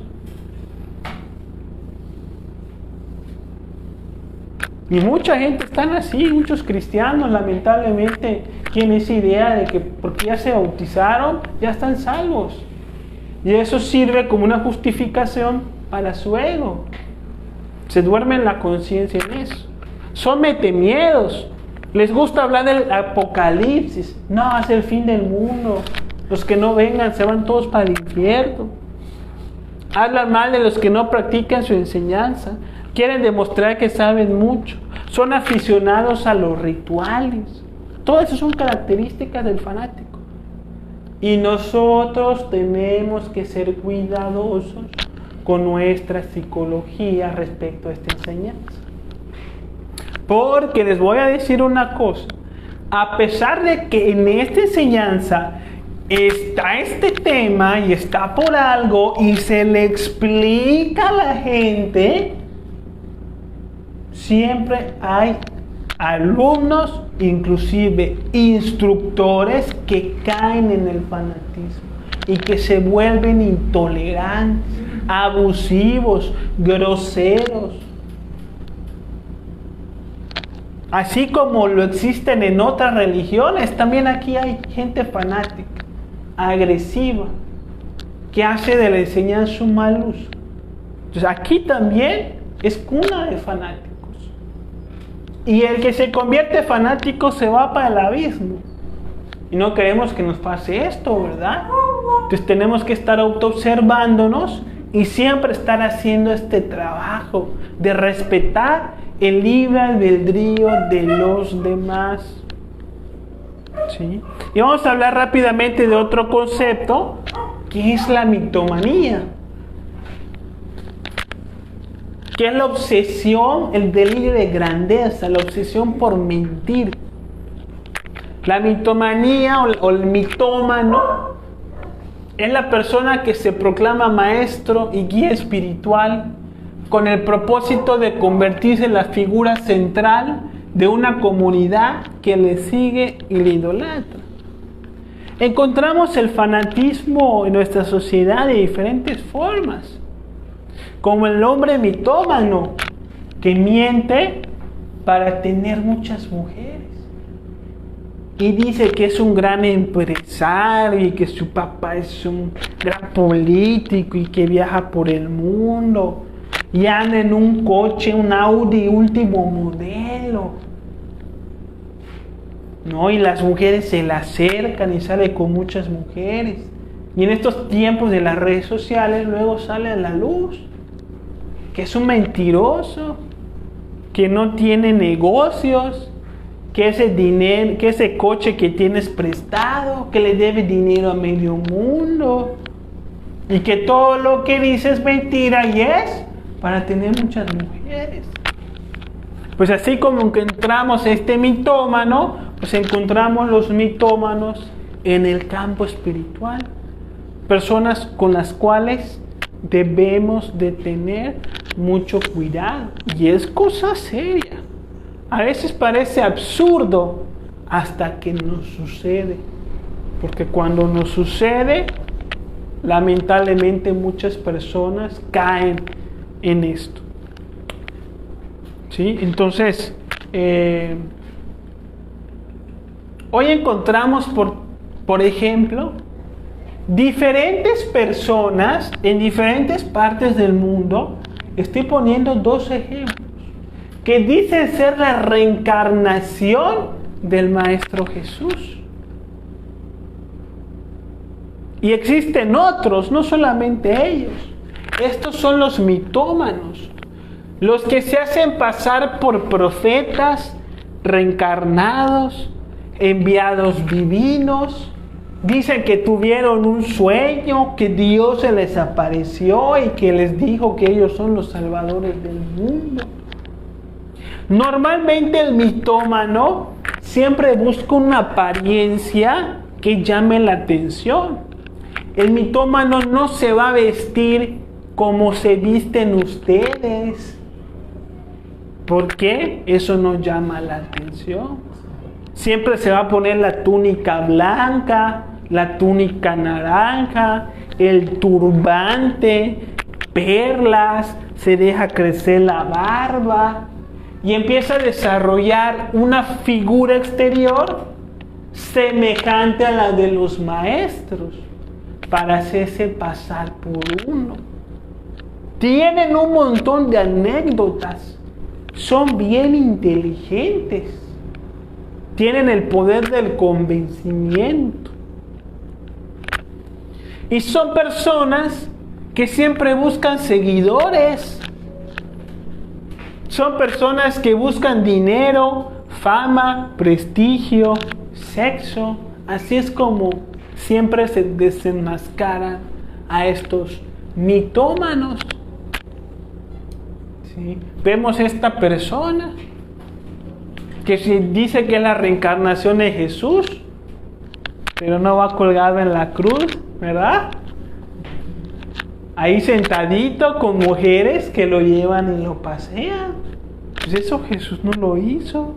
Y mucha gente están así, muchos cristianos lamentablemente tienen esa idea de que porque ya se bautizaron, ya están salvos. Y eso sirve como una justificación para su ego. Se duerme en la conciencia en eso. Son metemiedos. Les gusta hablar del apocalipsis. No, es el fin del mundo. Los que no vengan se van todos para el infierno. Hablan mal de los que no practican su enseñanza. Quieren demostrar que saben mucho. Son aficionados a los rituales. Todas esas son características del fanático. Y nosotros tenemos que ser cuidadosos con nuestra psicología respecto a esta enseñanza. Porque les voy a decir una cosa. A pesar de que en esta enseñanza está este tema y está por algo y se le explica a la gente, siempre hay alumnos, inclusive instructores, que caen en el fanatismo y que se vuelven intolerantes, abusivos, groseros. Así como lo existen en otras religiones, también aquí hay gente fanática, agresiva, que hace de la enseñanza un mal uso. Entonces aquí también es cuna de fanáticos. Y el que se convierte fanático se va para el abismo. Y no queremos que nos pase esto, ¿verdad? Entonces tenemos que estar autoobservándonos y siempre estar haciendo este trabajo de respetar el libre albedrío de los demás. ¿Sí? Y vamos a hablar rápidamente de otro concepto, que es la mitomanía. Que es la obsesión, el delirio de grandeza, la obsesión por mentir. La mitomanía o el mitómano es la persona que se proclama maestro y guía espiritual con el propósito de convertirse en la figura central de una comunidad que le sigue y le idolatra. Encontramos el fanatismo en nuestra sociedad de diferentes formas, como el hombre mitómano que miente para tener muchas mujeres y dice que es un gran empresario y que su papá es un gran político y que viaja por el mundo y anda en un coche, un Audi último modelo, ¿no? Y las mujeres se le acercan y sale con muchas mujeres. Y en estos tiempos de las redes sociales luego sale a la luz que es un mentiroso, que no tiene negocios, que ese dinero, que ese coche que tienes prestado, que le debe dinero a medio mundo. y que todo lo que dice es mentira y es para tener muchas mujeres. Pues así como encontramos este mitómano, pues encontramos los mitómanos en el campo espiritual. Personas con las cuales debemos de tener mucho cuidado. Y es cosa seria. A veces parece absurdo hasta que nos sucede. Porque cuando nos sucede, lamentablemente muchas personas caen en esto. ¿Sí? Entonces, hoy encontramos, por ejemplo, diferentes personas en diferentes partes del mundo. Estoy poniendo 2 ejemplos que dicen ser la reencarnación del Maestro Jesús. Y existen otros, no solamente ellos. Estos son los mitómanos, los que se hacen pasar por profetas reencarnados, enviados divinos. Dicen que tuvieron un sueño, que Dios se les apareció y que les dijo que ellos son los salvadores del mundo. Normalmente el mitómano siempre busca una apariencia que llame la atención. El mitómano no se va a vestir como se visten ustedes. ¿Por qué? Eso no llama la atención. Siempre se va a poner la túnica blanca, la túnica naranja, el turbante, perlas, se deja crecer la barba y empieza a desarrollar una figura exterior semejante a la de los maestros para hacerse pasar por uno. Tienen un montón de anécdotas, son bien inteligentes, tienen el poder del convencimiento. Y son personas que siempre buscan seguidores. Son personas que buscan dinero, fama, prestigio, sexo. Así es como siempre se desenmascaran a estos mitómanos. ¿Sí? Vemos esta persona que dice que es la reencarnación de Jesús, pero no va colgado en la cruz, ¿verdad? Ahí sentadito con mujeres que lo llevan y lo pasean. Pues eso Jesús no lo hizo.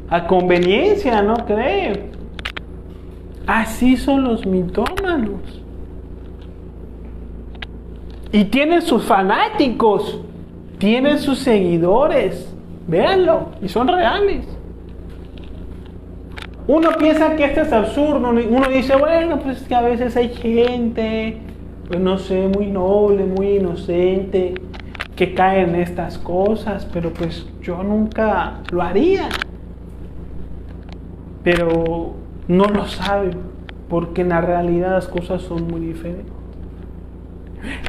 A conveniencia, ¿no cree? Así son los mitómanos. Y tienen sus fanáticos, tienen sus seguidores. Véanlo, y son reales. Uno piensa que esto es absurdo. Uno dice, bueno, pues es que a veces hay gente, pues no sé, muy noble, muy inocente, que cae en estas cosas, pero pues yo nunca lo haría. Pero no lo saben, porque en la realidad las cosas son muy diferentes.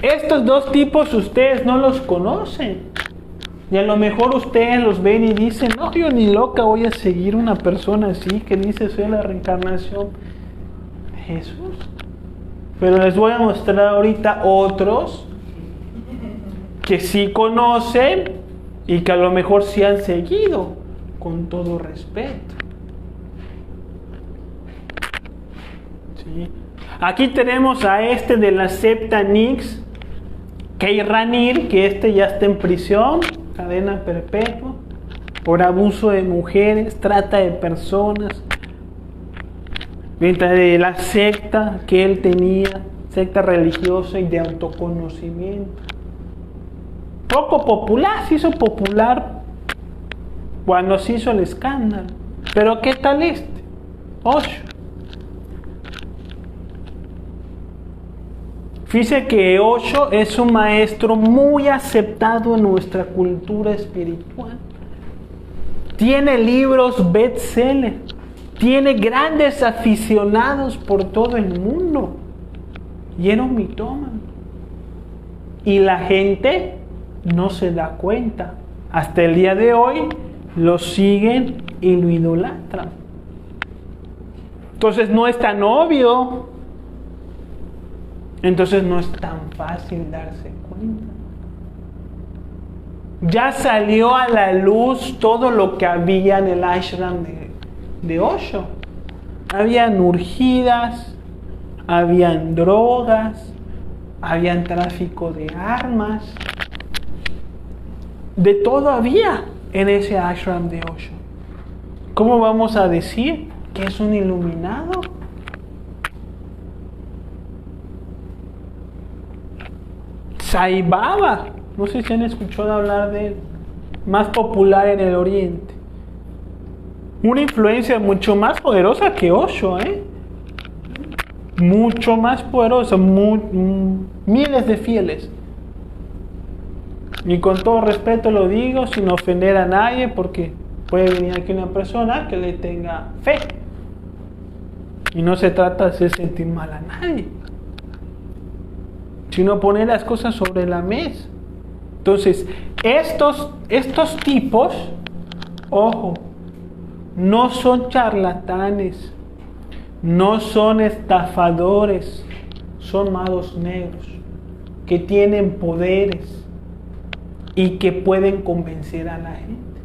Estos 2 tipos ustedes no los conocen. Y a lo mejor ustedes los ven y dicen, no, yo ni loca voy a seguir una persona así que dice soy la reencarnación de Jesús. Pero les voy a mostrar ahorita otros que sí conocen y que a lo mejor sí han seguido, con todo respeto. ¿Sí? Aquí tenemos a este de la secta Nix, Kei Ranir, que ya está en prisión, cadena perpetua, por abuso de mujeres, trata de personas, dentro de la secta que él tenía, secta religiosa y de autoconocimiento. Poco popular, se hizo popular cuando se hizo el escándalo. Pero ¿qué tal este? Osho. Fíjese que Osho es un maestro muy aceptado en nuestra cultura espiritual. Tiene libros bestseller. Tiene grandes aficionados por todo el mundo. Y era un mitómano. Y la gente no se da cuenta. Hasta el día de hoy lo siguen y lo idolatran. Entonces no es tan obvio. Entonces no es tan fácil darse cuenta. Ya salió a la luz todo lo que había en el ashram de Osho. Habían urgidas, habían drogas, habían tráfico de armas. De todo había en ese ashram de Osho. ¿Cómo vamos a decir que es un iluminado? Sai Baba, no sé si han escuchado hablar de él, más popular en el Oriente. Una influencia mucho más poderosa que Osho, mucho más poderosa, miles de fieles. Y con todo respeto lo digo, sin ofender a nadie, porque puede venir aquí una persona que le tenga fe. Y no se trata de hacer sentir mal a nadie, sino poner las cosas sobre la mesa. Entonces, estos tipos, ojo, no son charlatanes, no son estafadores, son magos negros que tienen poderes y que pueden convencer a la gente.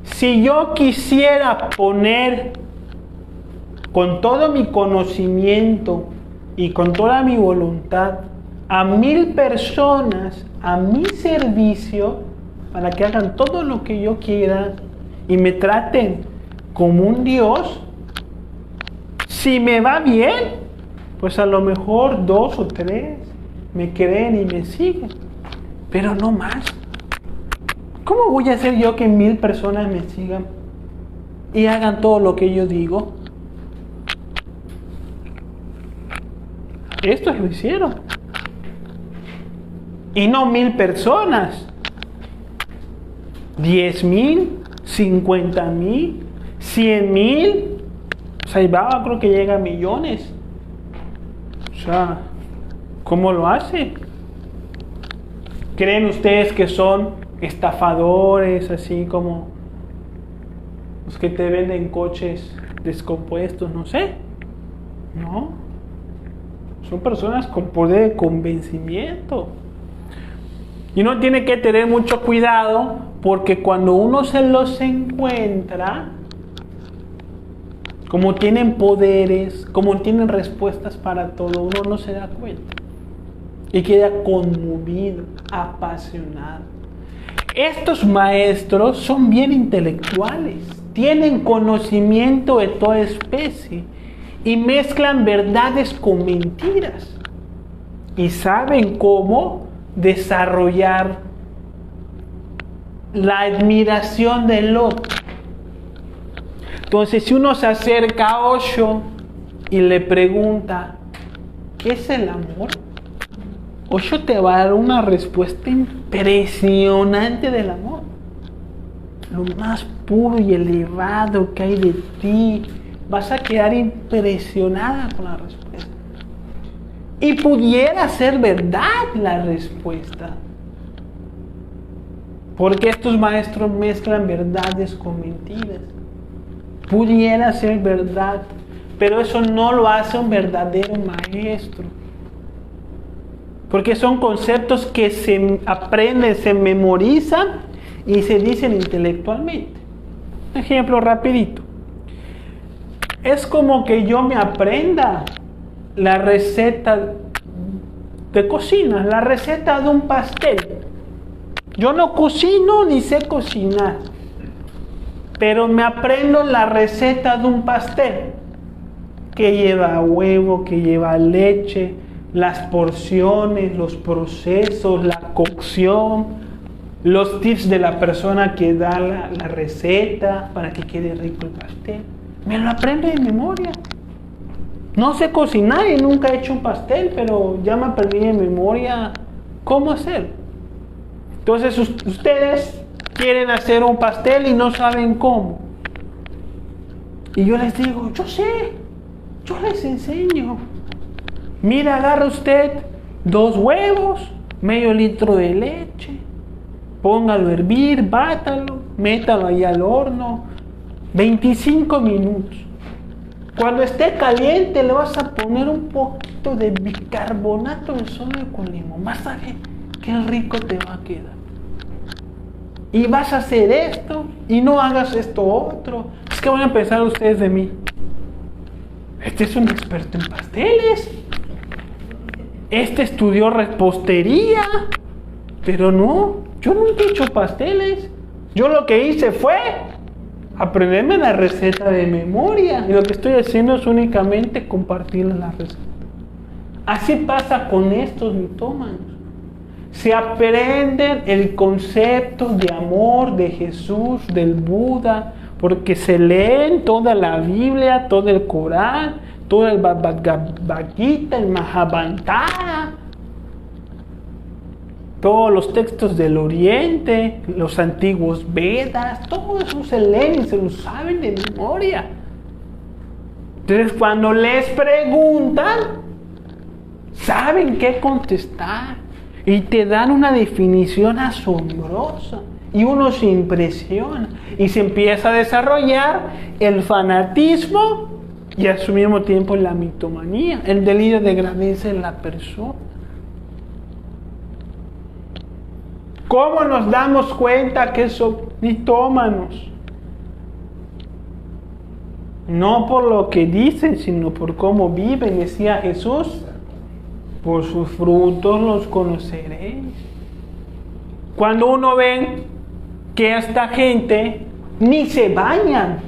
Si yo quisiera poner con todo mi conocimiento y con toda mi voluntad a 1000 personas a mi servicio para que hagan todo lo que yo quiera y me traten como un Dios, si me va bien, pues a lo mejor 2 o 3 me creen y me siguen, pero no más. ¿Cómo voy a hacer yo que 1000 personas me sigan y hagan todo lo que yo digo? Estos lo hicieron. Y no 1000 personas. 10,000, 50,000, 100,000. Sai Baba creo que llega a millones. O sea, ¿cómo lo hace? ¿Creen ustedes que son estafadores, así como los que te venden coches descompuestos? No sé. No. Son personas con poder de convencimiento. Y uno tiene que tener mucho cuidado, porque cuando uno se los encuentra, como tienen poderes, como tienen respuestas para todo, uno no se da cuenta y queda conmovido, apasionado. Estos maestros son bien intelectuales, tienen conocimiento de toda especie y mezclan verdades con mentiras y saben cómo desarrollar la admiración del otro. Entonces, si uno se acerca a Osho y le pregunta ¿qué es el amor?, Osho te va a dar una respuesta impresionante del amor, lo más puro y elevado que hay de ti. Vas a quedar impresionada con la respuesta. Y pudiera ser verdad la respuesta, porque estos maestros mezclan verdades con mentiras. Pudiera ser verdad, pero eso no lo hace un verdadero maestro, porque son conceptos que se aprenden, se memorizan y se dicen intelectualmente. Un ejemplo rapidito. Es como que yo me aprenda la receta de cocina, la receta de un pastel. Yo no cocino ni sé cocinar, pero me aprendo la receta de un pastel que lleva huevo, que lleva leche, las porciones, los procesos, la cocción, los tips de la persona que da la receta para que quede rico el pastel. Me lo aprendo de memoria. No sé cocinar y nunca he hecho un pastel, pero ya me aprendí de memoria cómo hacerlo. Entonces ustedes quieren hacer un pastel y no saben cómo. Y yo les digo, yo sé, yo les enseño. Mira, agarra usted 2 huevos, medio litro de leche, póngalo a hervir, bátalo, métalo ahí al horno, 25 minutos. Cuando esté caliente le vas a poner un poquito de bicarbonato de sodio con limón. Vas a ver qué rico te va a quedar. Y vas a hacer esto y no hagas esto otro. Es que van a pensar ustedes de mí. Este es un experto en pasteles. Este estudió repostería. Pero no, yo nunca he hecho pasteles. Yo lo que hice fue aprenderme la receta de memoria. Y lo que estoy haciendo es únicamente compartir la receta. Así pasa con estos mitómanos. Se aprenden el concepto de amor de Jesús, del Buda, porque se leen toda la Biblia, todo el Corán, todo el Bhagavad Gita, el Mahabharata, todos los textos del Oriente, los antiguos Vedas, todo eso se leen y se lo saben de memoria. Entonces cuando les preguntan, saben qué contestar y te dan una definición asombrosa y uno se impresiona y se empieza a desarrollar el fanatismo y a su mismo tiempo la mitomanía, el delirio de grandeza en la persona. ¿Cómo nos damos cuenta que son mitómanos? No por lo que dicen, sino por cómo viven, decía Jesús. Por sus frutos los conoceréis. Cuando uno ve que esta gente ni se bañan,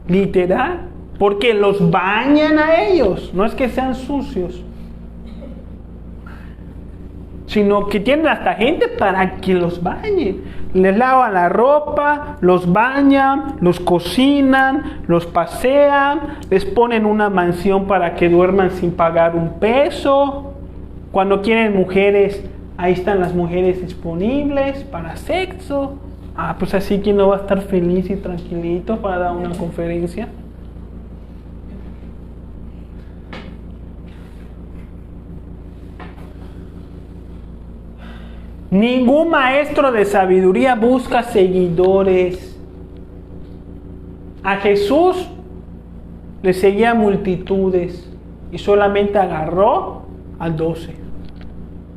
literal, porque los bañan a ellos, no es que sean sucios, sino que tienen hasta gente para que los bañen. Les lavan la ropa, los bañan, los cocinan, los pasean, les ponen una mansión para que duerman sin pagar un peso. Cuando quieren mujeres, ahí están las mujeres disponibles para sexo. Pues así, ¿quién no va a estar feliz y tranquilito para dar una conferencia? Ningún maestro de sabiduría busca seguidores. A Jesús le seguían multitudes y solamente agarró a 12.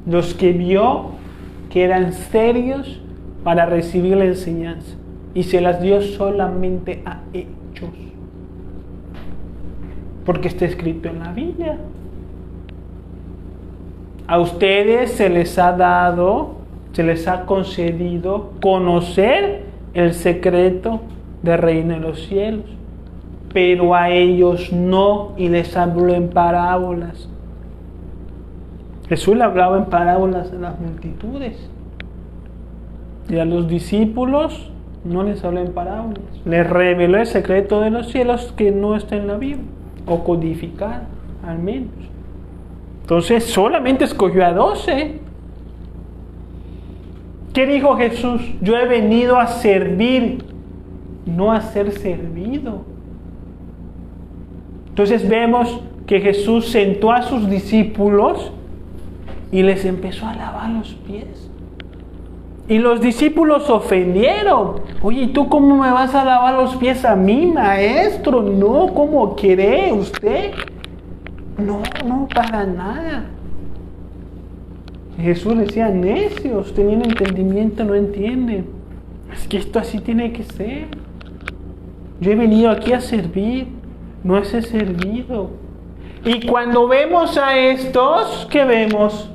Los que vio que eran serios para recibir la enseñanza y se las dio solamente a ellos. Porque está escrito en la Biblia. A ustedes se les ha dado, se les ha concedido conocer el secreto del reino de los cielos, pero a ellos no, y les habló en parábolas. Jesús le hablaba en parábolas a las multitudes, y a los discípulos no les habló en parábolas. Les reveló el secreto de los cielos que no está en la Biblia, o codificado al menos. Entonces solamente escogió a 12. ¿Qué dijo Jesús? Yo he venido a servir, no a ser servido. Entonces vemos que Jesús sentó a sus discípulos y les empezó a lavar los pies. Y los discípulos ofendieron. Oye, ¿tú cómo me vas a lavar los pies a mí, maestro? No, ¿cómo quiere usted? No, para nada. Jesús decía, necios, teniendo entendimiento no entienden. Es que esto así tiene que ser. Yo he venido aquí a servir, no a ser servido. Y cuando vemos a estos, ¿qué vemos?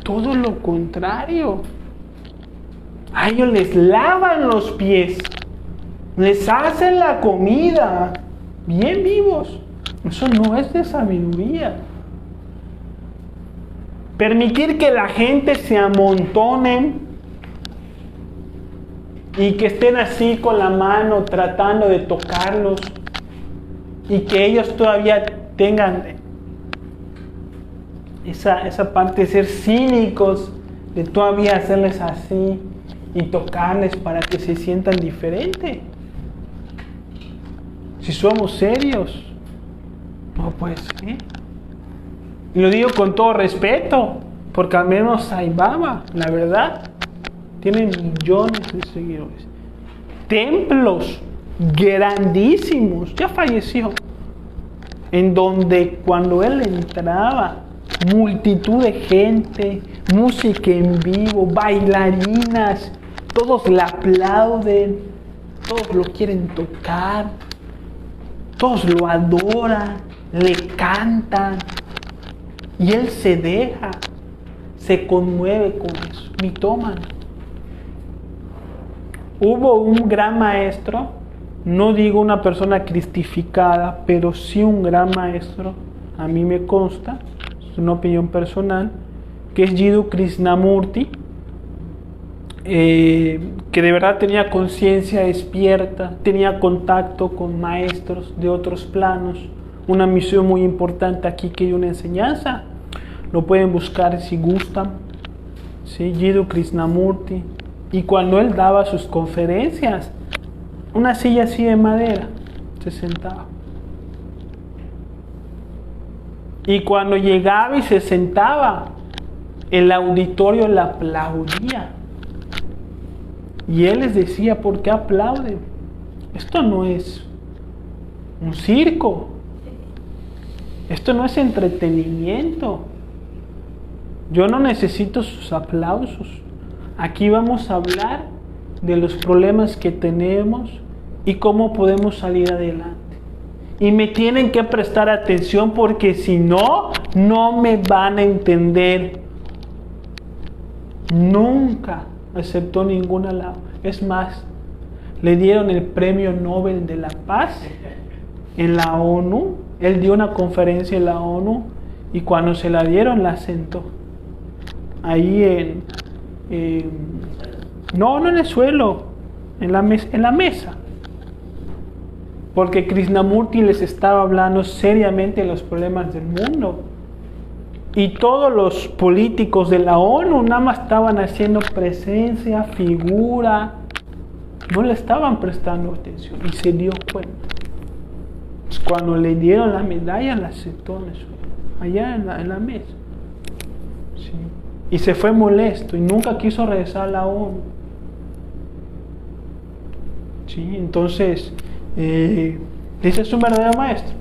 Todo lo contrario. A ellos les lavan los pies, les hacen la comida, bien vivos. Eso no es de sabiduría. Permitir que la gente se amontone y que estén así con la mano tratando de tocarlos y que ellos todavía tengan esa parte de ser cínicos, de todavía hacerles así y tocarles para que se sientan diferentes. Si somos serios, no puede ser. Y lo digo con todo respeto, porque al menos Sai Baba, la verdad, tiene millones de seguidores. Templos grandísimos, ya falleció, en donde cuando él entraba, multitud de gente, música en vivo, bailarinas, todos le aplauden, todos lo quieren tocar, todos lo adoran, le cantan, y él se deja, se conmueve con eso, mitómano. Hubo un gran maestro, no digo una persona cristificada, pero sí un gran maestro, a mí me consta, es una opinión personal, que es Jiddu Krishnamurti, que de verdad tenía conciencia despierta, tenía contacto con maestros de otros planos, una misión muy importante aquí que hay una enseñanza, lo pueden buscar si gustan, ¿sí? Jiddu Krishnamurti, y cuando él daba sus conferencias, una silla así de madera, se sentaba. Y cuando llegaba y se sentaba, el auditorio le aplaudía. Y él les decía, ¿por qué aplauden? Esto no es un circo. Esto no es entretenimiento. Yo no necesito sus aplausos. Aquí vamos a hablar de los problemas que tenemos y cómo podemos salir adelante. Y me tienen que prestar atención porque si no, no me van a entender. Nunca aceptó ningún alabo. Es más, le dieron el Premio Nobel de la Paz en la ONU. Él dio una conferencia en la ONU y cuando se la dieron la sentó. Ahí no en el suelo, en la mesa. Porque Krishnamurti les estaba hablando seriamente de los problemas del mundo. Y todos los políticos de la ONU nada más estaban haciendo presencia, figura. No le estaban prestando atención y se dio cuenta. Pues cuando le dieron la medalla, la sentó en el suelo, allá en la mesa. ¿Sí? Y se fue molesto y nunca quiso regresar a la ONU. ¿Sí? Entonces, ese es un verdadero maestro.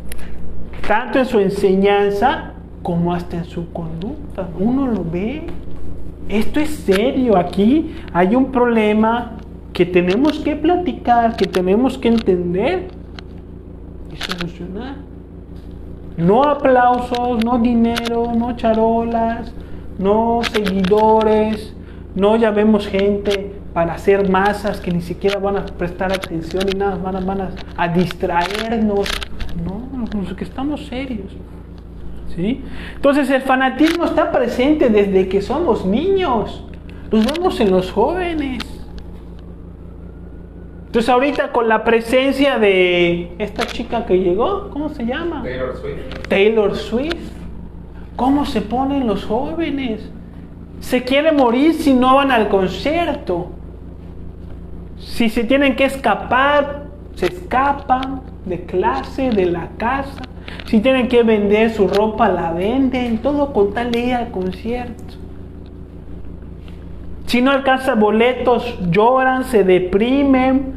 Tanto en su enseñanza como hasta en su conducta. Uno lo ve. Esto es serio. Aquí hay un problema que tenemos que platicar, que tenemos que entender y solucionar. No aplausos, no dinero, no charolas, no seguidores, no llamemos gente para hacer masas que ni siquiera van a prestar atención y nada, van a distraernos. No, que estamos serios. ¿Sí? Entonces el fanatismo está presente desde que somos niños. Los vemos en los jóvenes. Entonces ahorita con la presencia de esta chica que llegó, ¿cómo se llama? Taylor Swift. ¿Cómo se ponen los jóvenes? Se quieren morir si no van al concierto. Si se tienen que escapar, se escapan de clase, de la casa. Si tienen que vender su ropa, la venden. Todo con tal de ir al concierto. Si no alcanzan boletos, lloran, se deprimen.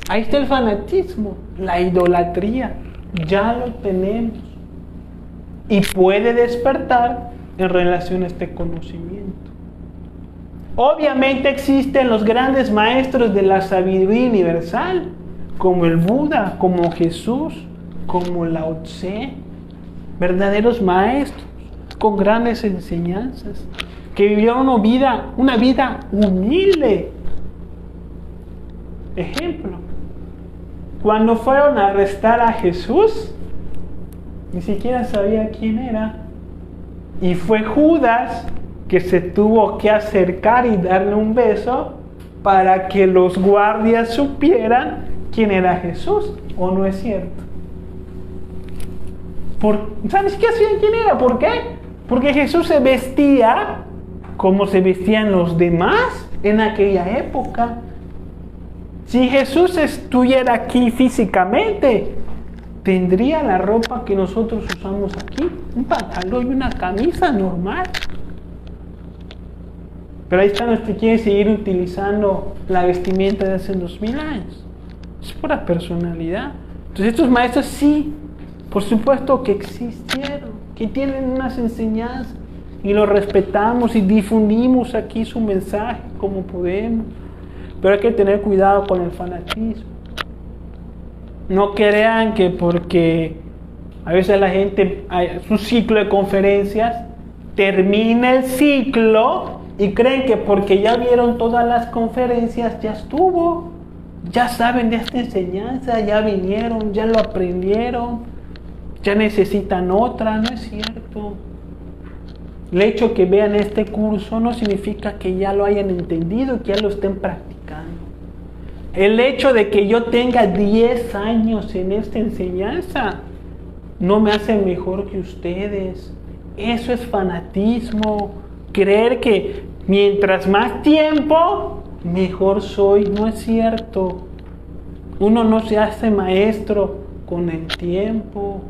Ahí está el fanatismo, la idolatría. Ya lo tenemos. Y puede despertar en relación a este conocimiento. Obviamente existen los grandes maestros de la sabiduría universal, como el Buda, como Jesús, como Lao Tse, verdaderos maestros con grandes enseñanzas, que vivieron una vida humilde. Ejemplo, cuando fueron a arrestar a Jesús, ni siquiera sabía quién era. Y fue Judas que se tuvo que acercar y darle un beso para que los guardias supieran quién era Jesús. ¿O no es cierto? Ni siquiera sabían quién era. ¿Por qué? Porque Jesús se vestía como se vestían los demás en aquella época. Si Jesús estuviera aquí físicamente, tendría la ropa que nosotros usamos aquí, un pantalón y una camisa normal. Pero ahí está, usted quiere seguir utilizando la vestimenta de hace 2000 años. es pura personalidad. Entonces estos maestros sí, por supuesto que existieron, que tienen unas enseñanzas y los respetamos y difundimos aquí su mensaje como podemos. Pero hay que tener cuidado con el fanatismo. No crean que porque a veces la gente, su ciclo de conferencias, termina el ciclo y creen que porque ya vieron todas las conferencias ya estuvo, ya saben de esta enseñanza, ya vinieron, ya lo aprendieron, ya necesitan otra. No es cierto. El hecho que vean este curso no significa que ya lo hayan entendido, que ya lo estén practicando. El hecho de que yo tenga 10 años en esta enseñanza no me hace mejor que ustedes. Eso es fanatismo. Creer que mientras más tiempo, mejor soy. No es cierto. Uno no se hace maestro con el tiempo.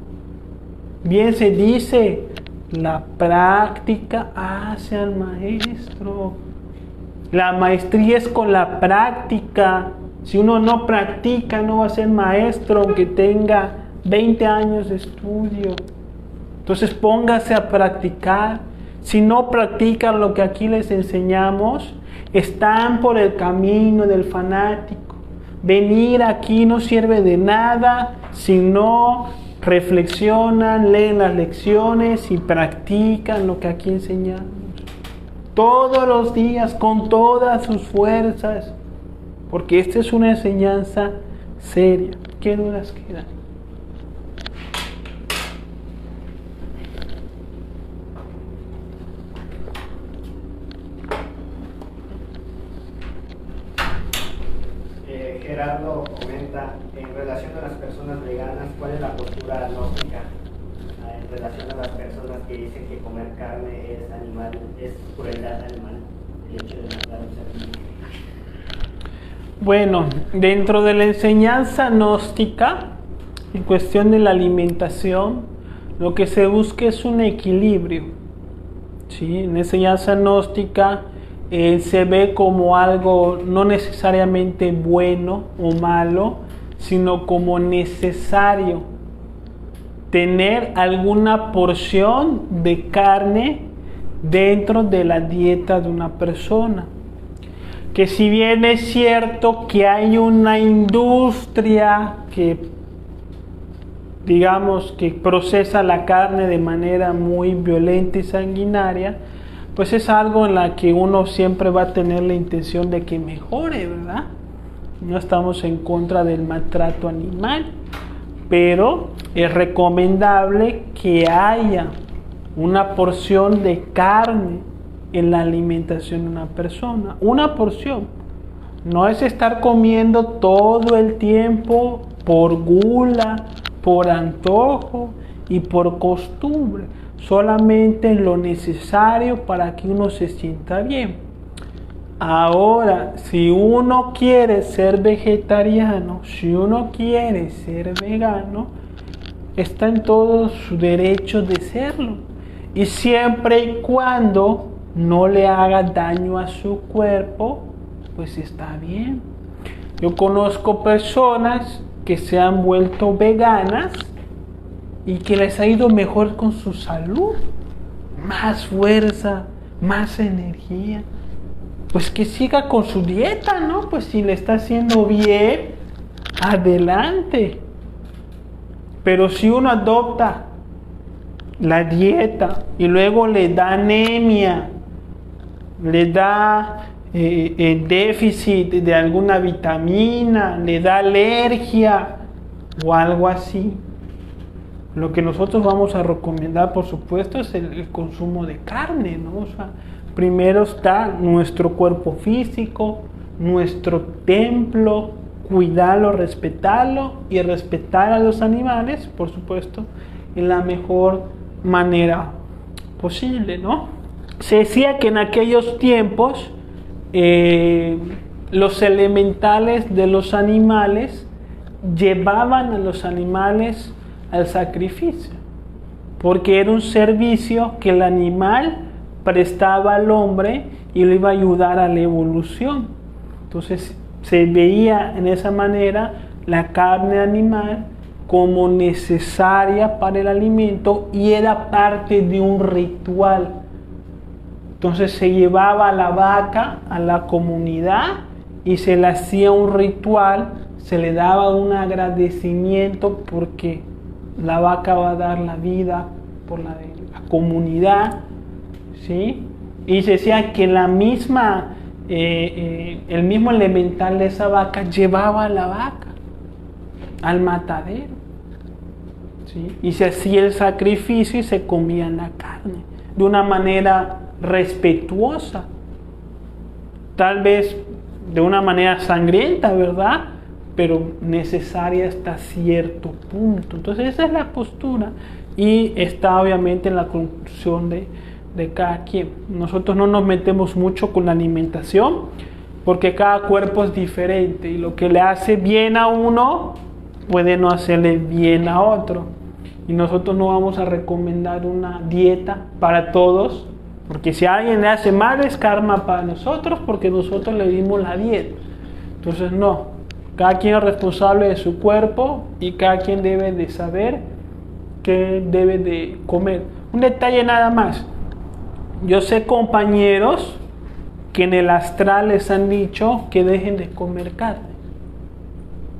Bien se dice, la práctica hace al maestro. La maestría es con la práctica. Si uno no practica, no va a ser maestro aunque tenga 20 años de estudio. Entonces póngase a practicar. Si no practican lo que aquí les enseñamos, están por el camino del fanático. Venir aquí no sirve de nada si no reflexionan, leen las lecciones y practican lo que aquí enseñamos. Todos los días, con todas sus fuerzas. Porque esta es una enseñanza seria. ¿Qué dudas quedan? Gerardo comenta, en relación a las personas veganas, ¿cuál es la postura gnóstica en relación a las personas que dicen que comer carne es animal, es crueldad animal, el hecho de matar a un ser vivo? Bueno, dentro de la enseñanza gnóstica, en cuestión de la alimentación, lo que se busca es un equilibrio. ¿Sí? En la enseñanza gnóstica se ve como algo no necesariamente bueno o malo, sino como necesario tener alguna porción de carne dentro de la dieta de una persona. Que si bien es cierto que hay una industria que, digamos, que procesa la carne de manera muy violenta y sanguinaria, pues es algo en la que uno siempre va a tener la intención de que mejore, ¿verdad? No estamos en contra del maltrato animal, pero es recomendable que haya una porción de carne en la alimentación de una persona. Una porción. No es estar comiendo todo el tiempo por gula, por antojo y por costumbre. Solamente lo necesario para que uno se sienta bien. Ahora, si uno quiere ser vegetariano, si uno quiere ser vegano, está en todo su derecho de serlo. Y siempre y cuando no le haga daño a su cuerpo, pues está bien. Yo conozco personas que se han vuelto veganas y que les ha ido mejor con su salud, más fuerza, más energía. Pues que siga con su dieta, ¿no? Pues si le está haciendo bien, adelante. Pero si uno adopta la dieta y luego le da anemia, le da déficit de alguna vitamina, le da alergia o algo así, lo que nosotros vamos a recomendar, por supuesto, es el consumo de carne, ¿no? O sea, primero está nuestro cuerpo físico, nuestro templo, cuidarlo, respetarlo y respetar a los animales, por supuesto, en la mejor manera posible, ¿no? Se decía que en aquellos tiempos los elementales de los animales llevaban a los animales al sacrificio, porque era un servicio que el animal prestaba al hombre y le iba a ayudar a la evolución. Entonces se veía en esa manera la carne animal como necesaria para el alimento y era parte de un ritual. Entonces se llevaba a la vaca a la comunidad y se le hacía un ritual, se le daba un agradecimiento porque la vaca va a dar la vida por la comunidad, ¿sí? Y se decía que la misma, el mismo elemental de esa vaca llevaba a la vaca al matadero, ¿sí? Y se hacía el sacrificio y se comía la carne de una manera respetuosa, tal vez de una manera sangrienta, ¿verdad? Pero necesaria hasta cierto punto. Entonces esa es la postura y está obviamente en la conclusión de cada quien. Nosotros no nos metemos mucho con la alimentación porque cada cuerpo es diferente y lo que le hace bien a uno puede no hacerle bien a otro. Y nosotros no vamos a recomendar una dieta para todos, porque si a alguien le hace mal es karma para nosotros porque nosotros le dimos la dieta. Entonces no, cada quien es responsable de su cuerpo y cada quien debe de saber qué debe de comer. Un detalle nada más. Yo sé compañeros que en el astral les han dicho que dejen de comer carne.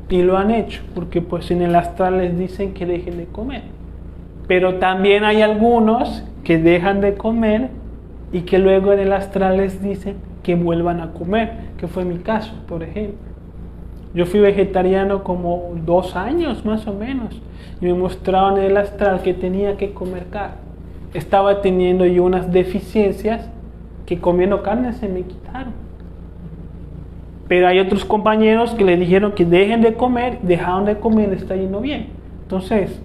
Y lo han hecho, porque pues en el astral les dicen que dejen de comer. Pero también hay algunos que dejan de comer y que luego en el astral les dicen que vuelvan a comer, que fue mi caso, por ejemplo. Yo fui vegetariano como 2 años más o menos y me mostraron en el astral que tenía que comer carne. Estaba teniendo yo unas deficiencias que comiendo carne se me quitaron. Pero hay otros compañeros que le dijeron que dejen de comer, dejaron de comer, les está yendo bien. Entonces,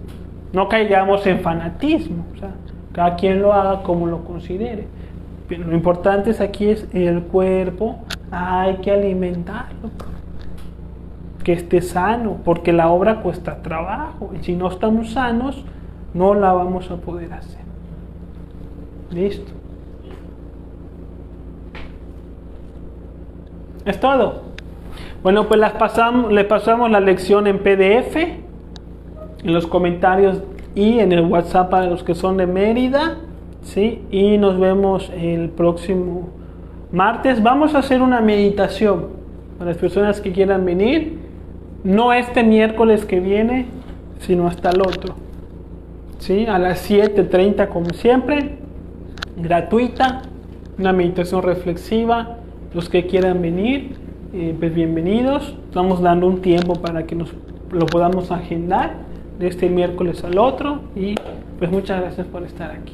no caigamos en fanatismo, o sea, cada quien lo haga como lo considere. Pero lo importante es aquí es el cuerpo, hay que alimentarlo, que esté sano, porque la obra cuesta trabajo y si no estamos sanos, no la vamos a poder hacer. Listo. Es todo. Bueno, pues le pasamos la lección en PDF, en los comentarios y en el WhatsApp para los que son de Mérida, ¿sí? Y nos vemos el próximo martes. Vamos a hacer una meditación para las personas que quieran venir. No este miércoles que viene, sino hasta el otro, ¿sí? A las 7:30 como siempre, gratuita, una meditación reflexiva. Los que quieran venir, pues bienvenidos. Estamos dando un tiempo para que lo podamos agendar de este miércoles al otro y pues muchas gracias por estar aquí.